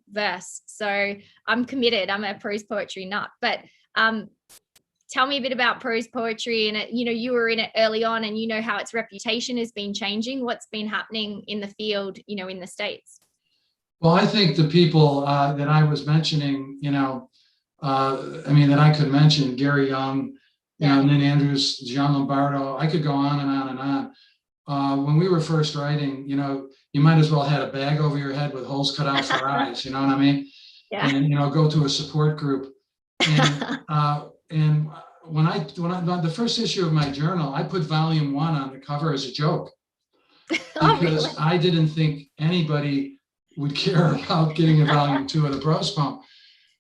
verse. So I'm committed. I'm a prose poetry nut. But tell me a bit about prose poetry. And you were in it early on, and how its reputation has been changing. What's been happening in the field, in the States? Well, I think the people that I was mentioning, that I could mention, Gary Young, Lynn Andrews, John Lombardo, I could go on and on and on. When we were first writing, you might as well have had a bag over your head with holes cut out for eyes, you know what I mean? Yeah. And, go to a support group. And when I the first issue of my journal, I put volume 1 on the cover as a joke. Oh, because really? I didn't think anybody would care about getting a volume 2 of the prose poem.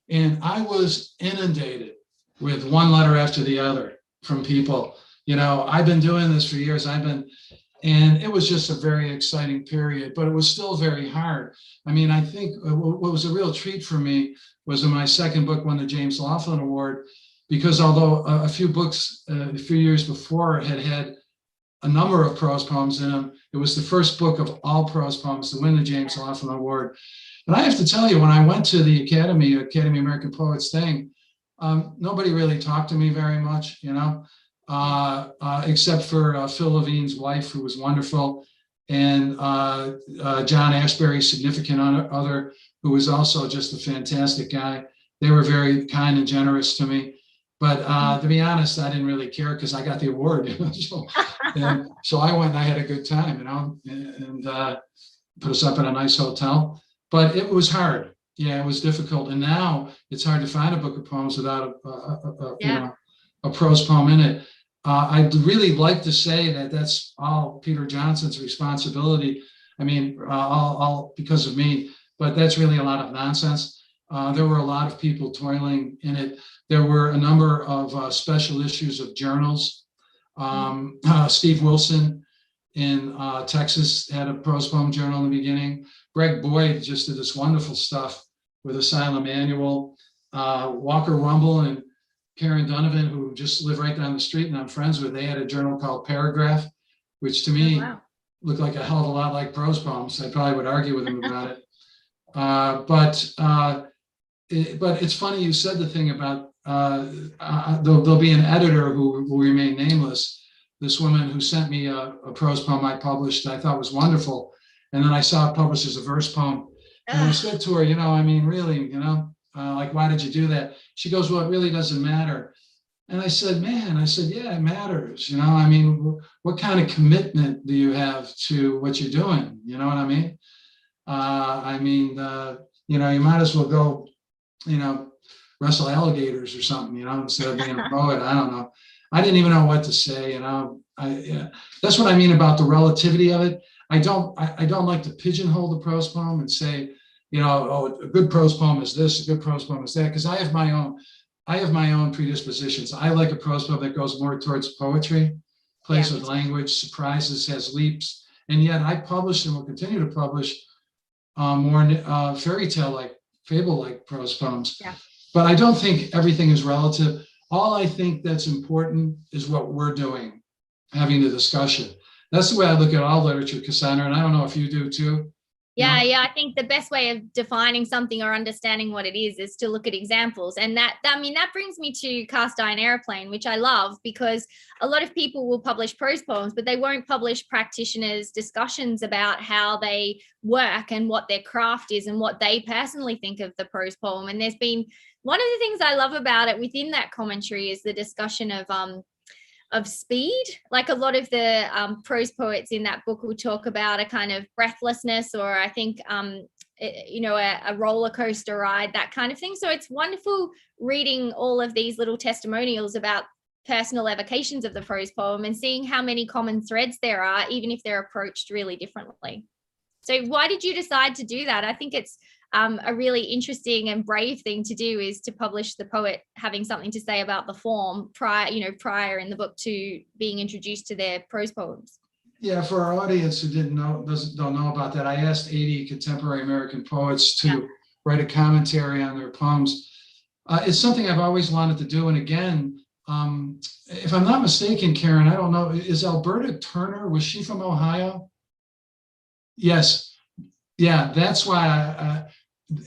And I was inundated with one letter after the other from people. I've been doing this for years. And it was just a very exciting period, but it was still very hard. I mean, I think what was a real treat for me was when my second book won the James Laughlin Award, because although a few books a few years before had a number of prose poems in them, it was the first book of all prose poems to win the James Laughlin Award. And I have to tell you, when I went to the Academy American Poets thing, nobody really talked to me very much, except for Phil Levine's wife, who was wonderful, and John Ashbery's significant other, who was also just a fantastic guy. They were very kind and generous to me. But to be honest, I didn't really care because I got the award. So I went and I had a good time, and put us up in a nice hotel. But it was hard. Yeah, it was difficult. And now it's hard to find a book of poems without a prose poem in it. I'd really like to say that that's all Peter Johnson's responsibility. I mean, all because of me, but that's really a lot of nonsense. There were a lot of people toiling in it. There were a number of special issues of journals. Steve Wilson in Texas had a prose poem journal in the beginning. Greg Boyd just did this wonderful stuff with Asylum Annual. Walker Rumble and Karen Donovan, who just live right down the street and I'm friends with, they had a journal called Paragraph, which to me looked like a hell of a lot like prose poems. I probably would argue with them about it. But it's funny you said the thing about there'll be an editor who will remain nameless. This woman who sent me a prose poem I published, I thought was wonderful. And then I saw it published as a verse poem. And I said to her, I mean, really, like, why did you do that? She goes, well, it really doesn't matter. And I said, yeah, it matters. I mean, what kind of commitment do you have to what you're doing? You know what I mean? You might as well go, wrestle alligators or something, instead of being a poet. I don't know. I didn't even know what to say, That's what I mean about the relativity of it. I don't like to pigeonhole the prose poem and say, a good prose poem is this, a good prose poem is that, because I have my own predispositions. I like a prose poem that goes more towards poetry, plays with language, surprises, has leaps, and yet I published and will continue to publish more fairy tale-like, fable-like prose poems. Yeah. But I don't think everything is relative. All I think that's important is what we're doing, having the discussion. That's the way I look at all literature, Cassandra, and I don't know if you do too. Yeah, I think the best way of defining something or understanding what it is to look at examples. And that brings me to Cast Iron Aeroplane, which I love, because a lot of people will publish prose poems, but they won't publish practitioners' discussions about how they work and what their craft is and what they personally think of the prose poem. And there's been one of the things I love about it within that commentary is the discussion of speed. Like a lot of the prose poets in that book will talk about a kind of breathlessness, or I think a roller coaster ride, that kind of thing. So it's wonderful reading all of these little testimonials about personal evocations of the prose poem and seeing how many common threads there are, even if they're approached really differently. So why did you decide to do that? I think it's a really interesting and brave thing to do, is to publish the poet having something to say about the form prior in the book to being introduced to their prose poems. Yeah, for our audience who don't know about that, I asked 80 contemporary American poets to write a commentary on their poems. It's something I've always wanted to do. And again, if I'm not mistaken, Karen, I don't know, is Alberta Turner, was she from Ohio? Yes. Yeah, that's why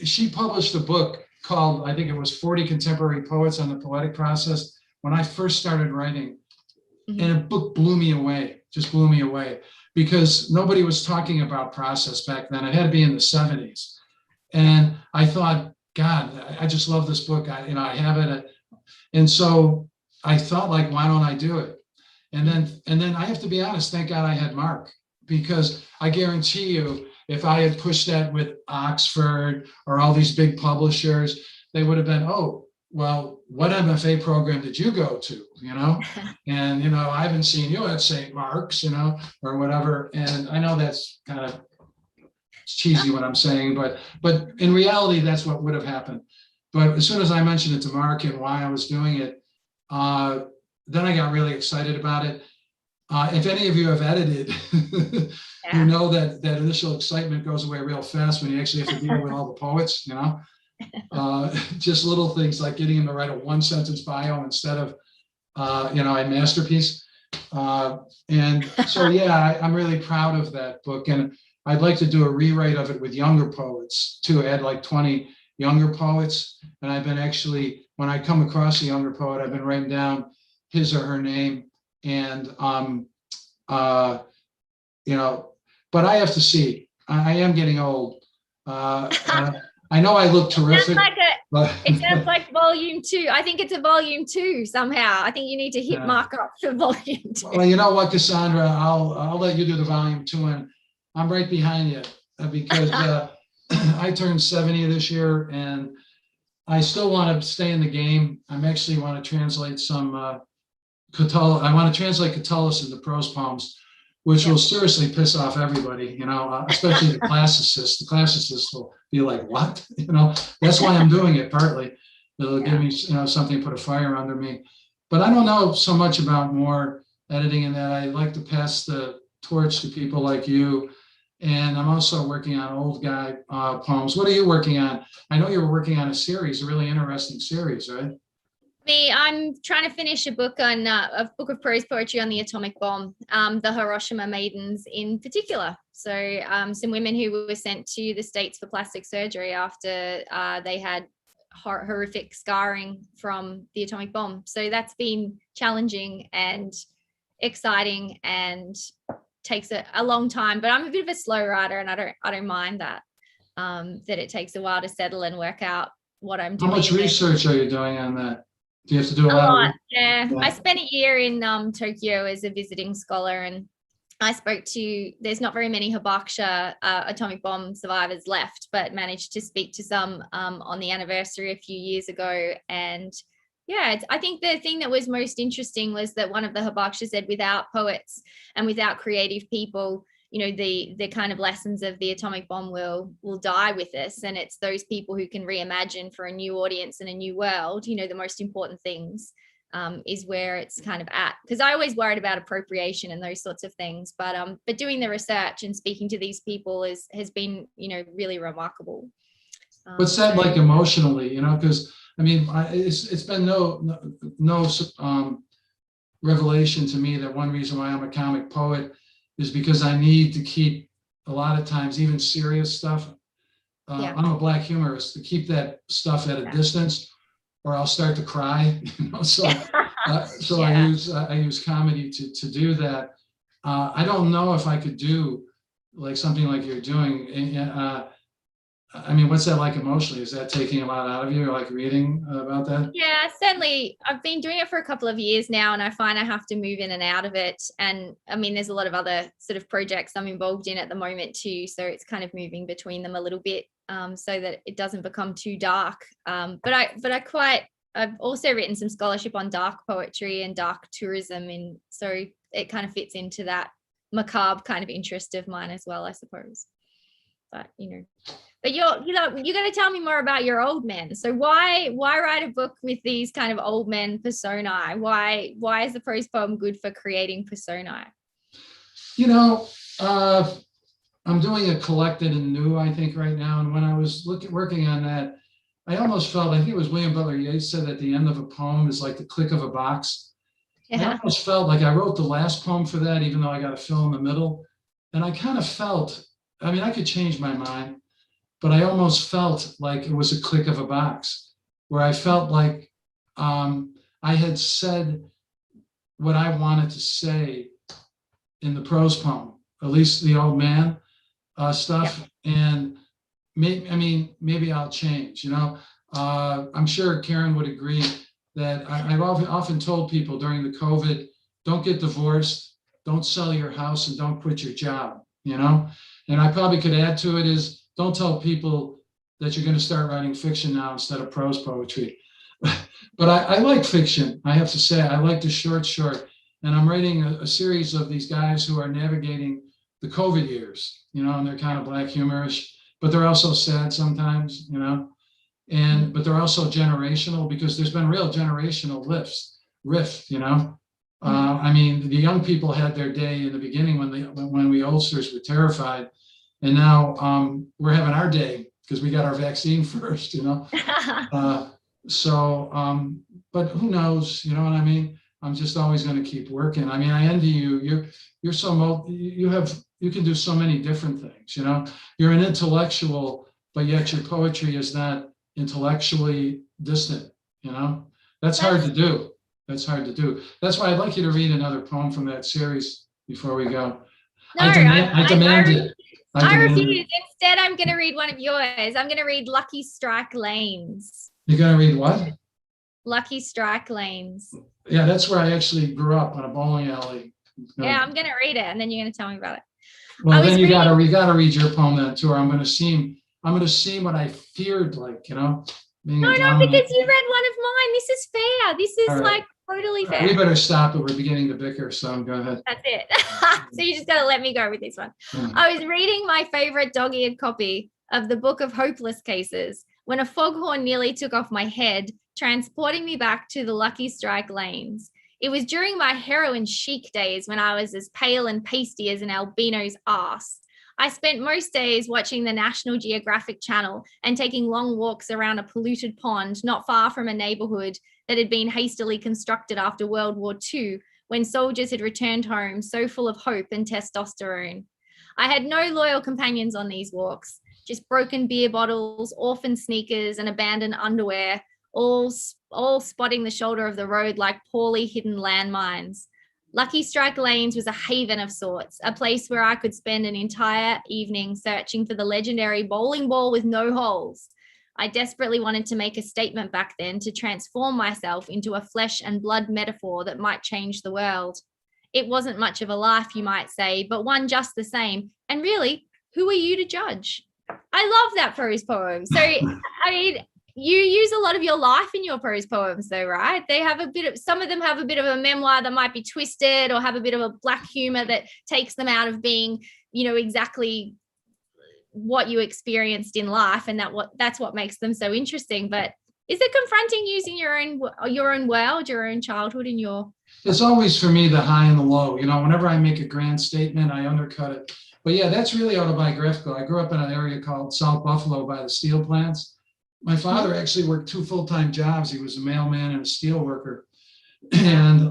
she published a book called, I think it was 40 Contemporary Poets on the Poetic Process when I first started writing. Mm-hmm. And the book blew me away, because nobody was talking about process back then. It had to be in the 70s. And I thought, God, I just love this book. I have it. And so I thought, like, why don't I do it? And then I have to be honest, thank God I had Mark, because I guarantee you, if I had pushed that with Oxford or all these big publishers, they would have been, oh, well, what MFA program did you go to, And, I haven't seen you at St. Mark's, or whatever. And I know that's kind of cheesy what I'm saying, but in reality, that's what would have happened. But as soon as I mentioned it to Mark and why I was doing it, then I got really excited about it. If any of you have edited, you know that initial excitement goes away real fast when you actually have to deal with all the poets, just little things like getting them to write a 1-sentence bio instead of, a masterpiece. And so, yeah, I'm really proud of that book. And I'd like to do a rewrite of it with younger poets too, add like 20 younger poets. And I've been actually, when I come across a younger poet, I've been writing down his or her name. And, but I have to see. I am getting old. I know I look terrific. It sounds like volume 2. I think it's a volume 2 somehow. I think you need to hit Mark up for volume 2. Well, you know what, Cassandra, I'll let you do the volume 2, and I'm right behind you because I turned 70 this year, and I still want to stay in the game. I'm actually want to translate some I want to translate Catullus into prose poems, which will seriously piss off everybody, especially the classicists. The classicists will be like, what? That's why I'm doing it, partly. It'll give me, something to put a fire under me. But I don't know so much about more editing in that. I like to pass the torch to people like you. And I'm also working on old guy poems. What are you working on? I know you were working on a series, a really interesting series, right? I'm trying to finish a book on a book of prose poetry on the atomic bomb, the Hiroshima maidens in particular. So some women who were sent to the States for plastic surgery after they had horrific scarring from the atomic bomb. So that's been challenging and exciting and takes a long time. But I'm a bit of a slow writer, and I don't mind that it takes a while to settle and work out what I'm doing. How much research are you doing on that? Do you have to do a lot? Yeah. I spent a year in Tokyo as a visiting scholar, and I spoke to, there's not very many Hibakusha atomic bomb survivors left, but managed to speak to some on the anniversary a few years ago. And yeah, I think the thing that was most interesting was that one of the Hibakusha said, without poets and without creative people, the kind of lessons of the atomic bomb will die with us. And it's those people who can reimagine for a new audience and a new world, the most important things is where it's kind of at. Because I always worried about appropriation and those sorts of things. But doing the research and speaking to these people has been, really remarkable. What's that like emotionally, because it's been no revelation to me that one reason why I'm a comic poet is because I need to keep, a lot of times, even serious stuff. I'm a black humorist, to keep that stuff at a distance, or I'll start to cry. So I use comedy to do that. I don't know if I could do like something like you're doing. What's that like emotionally? Is that taking a lot out of you, like reading about that? Yeah, certainly. I've been doing it for a couple of years now, and I find I have to move in and out of it. And there's a lot of other sort of projects I'm involved in at the moment too. So it's kind of moving between them a little bit, so that it doesn't become too dark. But I've also written some scholarship on dark poetry and dark tourism. And so it kind of fits into that macabre kind of interest of mine as well, I suppose. But But you're going to tell me more about your old men. So why write a book with these kind of old men personae? Why is the prose poem good for creating personae? I'm doing a collected and new, I think, right now. And when I was working on that, I almost felt, I think it was William Butler Yeats said at the end of a poem is like the click of a box. Yeah. I almost felt like I wrote the last poem for that, even though I got a fill in the middle. And I kind of felt, I could change my mind, but I almost felt like it was a click of a box, where I felt like I had said what I wanted to say in the prose poem, at least the old man stuff. Yeah. And maybe I'll change, I'm sure Karen would agree that I've often told people during the COVID, don't get divorced, don't sell your house, and don't quit your job, And I probably could add to it is, don't tell people that you're going to start writing fiction now instead of prose poetry. But I like fiction. I have to say, I like the short. And I'm writing a series of these guys who are navigating the COVID years, and they're kind of black humorish, but they're also sad sometimes, but they're also generational because there's been real generational rift. I mean, the young people had their day in the beginning when we oldsters were terrified, and now we're having our day because we got our vaccine first, but who knows, you know what I mean? I'm just always going to keep working. I mean, I envy you. You're so you can do so many different things. You're an intellectual, but yet your poetry is not intellectually distant. That's hard to do. That's why I'd like you to read another poem from that series before we go. No, I demand it. I refuse. Instead, I'm going to read one of yours. I'm going to read Lucky Strike Lanes. You're going to read what? Lucky Strike Lanes. Yeah, that's where I actually grew up, on a bowling alley. Yeah, I'm going to read it, and then you're going to tell me about it. Well, then you got to read your poem then too, or I'm going to seem what I feared, like, No, because you read one of mine. This is fair. This is right. Totally fair. We better stop it. We're beginning to bicker, so go ahead. That's it. So you just got to let me go with this one. Yeah. I was reading my favorite dog-eared copy of the Book of Hopeless Cases when a foghorn nearly took off my head, transporting me back to the Lucky Strike Lanes. It was during my heroin chic days when I was as pale and pasty as an albino's ass. I spent most days watching the National Geographic Channel and taking long walks around a polluted pond not far from a neighborhood that had been hastily constructed after World War II, when soldiers had returned home so full of hope and testosterone. I had no loyal companions on these walks, just broken beer bottles, orphan sneakers, and abandoned underwear, all spotting the shoulder of the road like poorly hidden landmines. Lucky Strike Lanes was a haven of sorts, a place where I could spend an entire evening searching for the legendary bowling ball with no holes. I desperately wanted to make a statement back then to transform myself into a flesh and blood metaphor that might change the world. It wasn't much of a life, you might say, but one just the same. And really, who are you to judge? I love that prose poem. So, I mean, you use a lot of your life in your prose poems though, right? They have some of them have a bit of a memoir that might be twisted or have a bit of a black humor that takes them out of being, exactly what you experienced in life, and that's what makes them so interesting. But is it confronting using your own world, your own childhood in your... It's always for me the high and the low. Whenever I make a grand statement, I undercut it. But yeah, that's really autobiographical. I grew up in an area called South Buffalo by the steel plants. My father actually worked 2 full-time jobs. He was a mailman and a steel worker. And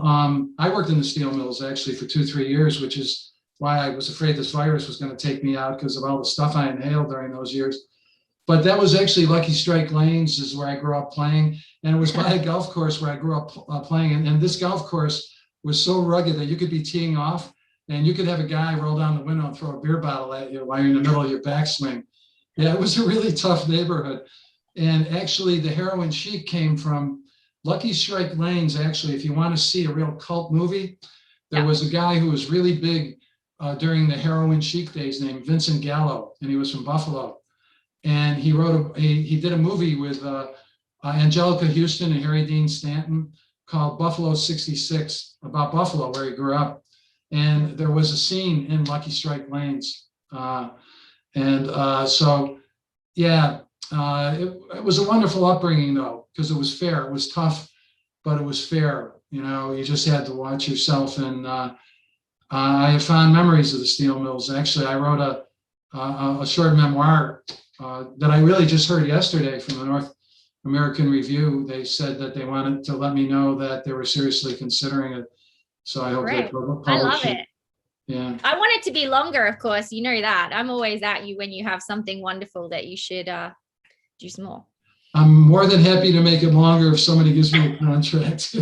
I worked in the steel mills actually for 2-3 years, which is why I was afraid this virus was going to take me out because of all the stuff I inhaled during those years. But that was actually Lucky Strike Lanes is where I grew up playing. And it was by a golf course where I grew up playing. And this golf course was so rugged that you could be teeing off and you could have a guy roll down the window and throw a beer bottle at you while you're in the middle of your backswing. Yeah, it was a really tough neighborhood. And actually the heroin chic came from Lucky Strike Lanes. Actually, if you want to see a real cult movie, there was a guy who was really big during the heroin chic days named Vincent Gallo, and he was from Buffalo. And he he did a movie with Angelica Houston and Harry Dean Stanton called Buffalo 66, about Buffalo, where he grew up. And there was a scene in Lucky Strike Lanes. It was a wonderful upbringing though, because it was fair. It was tough, but it was fair. You just had to watch yourself. And I have fond memories of the steel mills. Actually, I wrote a short memoir that I really just heard yesterday from the North American Review. They said that they wanted to let me know that they were seriously considering it. So I hope they publish it. I love it. Yeah. I want it to be longer, of course. You know that. I'm always at you when you have something wonderful that you should do some more. I'm more than happy to make it longer if somebody gives me a contract.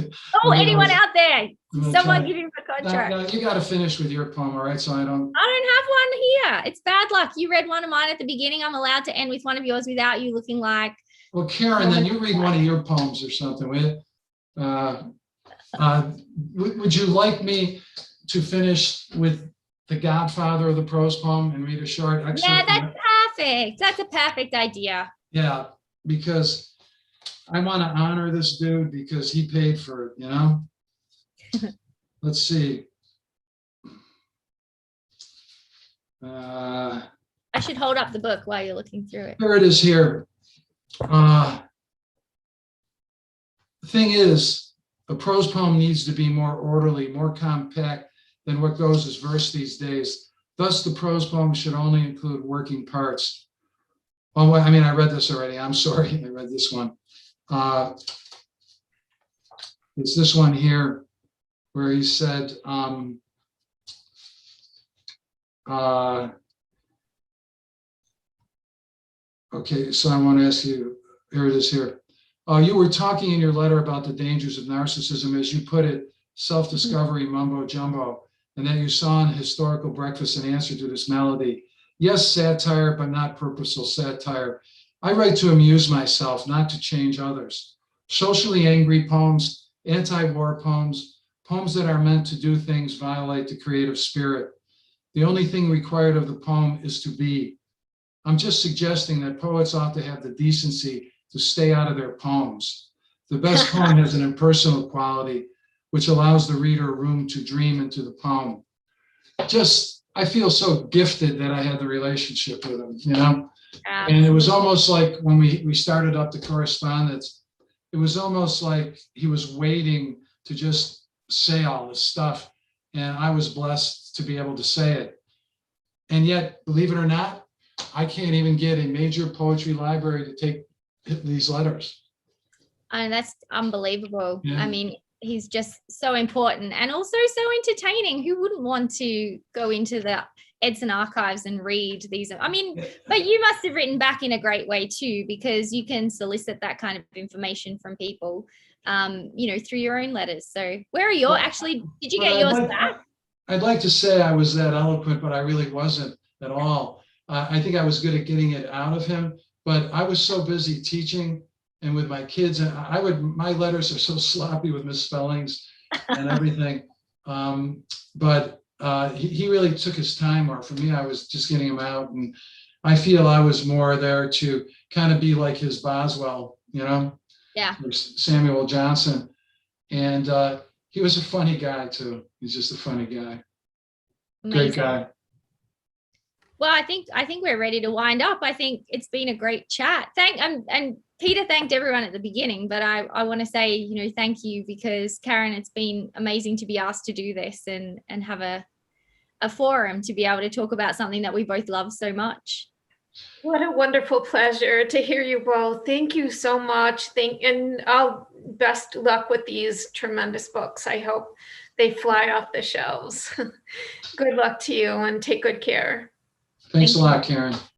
Oh, anyone out there? Someone give him a contract. No, you got to finish with your poem, all right? So I don't have one here. It's bad luck. You read one of mine at the beginning. I'm allowed to end with one of yours without you looking like... Well, Karen, then you read one of your poems or something, will you? Would you like me to finish with The Godfather of the prose poem and read a short excerpt? Yeah, that's perfect. That's a perfect idea. Yeah, because I want to honor this dude because he paid for it, you know? Let's see. I should hold up the book while you're looking through it. Here it is here. The thing is, a prose poem needs to be more orderly, more compact than what goes as verse these days. Thus, the prose poem should only include working parts. Oh, I mean, I read this already. I'm sorry. I read this one. It's this one here where he said, okay, so I want to ask you, here it is here. You were talking in your letter about the dangers of narcissism, as you put it, self-discovery mumbo jumbo, and that you saw an historical breakfast in answer to this melody. Yes, satire, but not purposeful satire. I write to amuse myself, not to change others. Socially angry poems, anti-war poems, poems that are meant to do things violate the creative spirit. The only thing required of the poem is to be. I'm just suggesting that poets ought to have the decency to stay out of their poems. The best poem has an impersonal quality, which allows the reader room to dream into the poem. I feel so gifted that I had the relationship with him, you know? And it was almost like when we started up the correspondence, it was almost like he was waiting to just say all this stuff. And I was blessed to be able to say it. And yet, believe it or not, I can't even get a major poetry library to take these letters. And that's unbelievable. Yeah. I mean, he's just so important and also so entertaining. Who wouldn't want to go into the Edson archives and read these? I mean, but you must have written back in a great way too, because you can solicit that kind of information from people, you know, through your own letters. So where are your, actually, did you get yours back? I'd like to say I was that eloquent, but I really wasn't at all. I think I was good at getting it out of him, but I was so busy teaching and with my kids, and my letters are so sloppy with misspellings and everything. But he really took his time, or for me, I was just getting him out. And I feel I was more there to kind of be like his Boswell, you know? Yeah. Or Samuel Johnson. And he was a funny guy too. He's just a funny guy. Amazing. Great guy. Well, I think we're ready to wind up. I think it's been a great chat. And Peter thanked everyone at the beginning, but I want to say, you know, thank you, because Karen, it's been amazing to be asked to do this and have a forum to be able to talk about something that we both love so much. What a wonderful pleasure to hear you both. Thank you so much. And I'll best luck with these tremendous books. I hope they fly off the shelves. Good luck to you and take good care. Thanks a lot, Karen.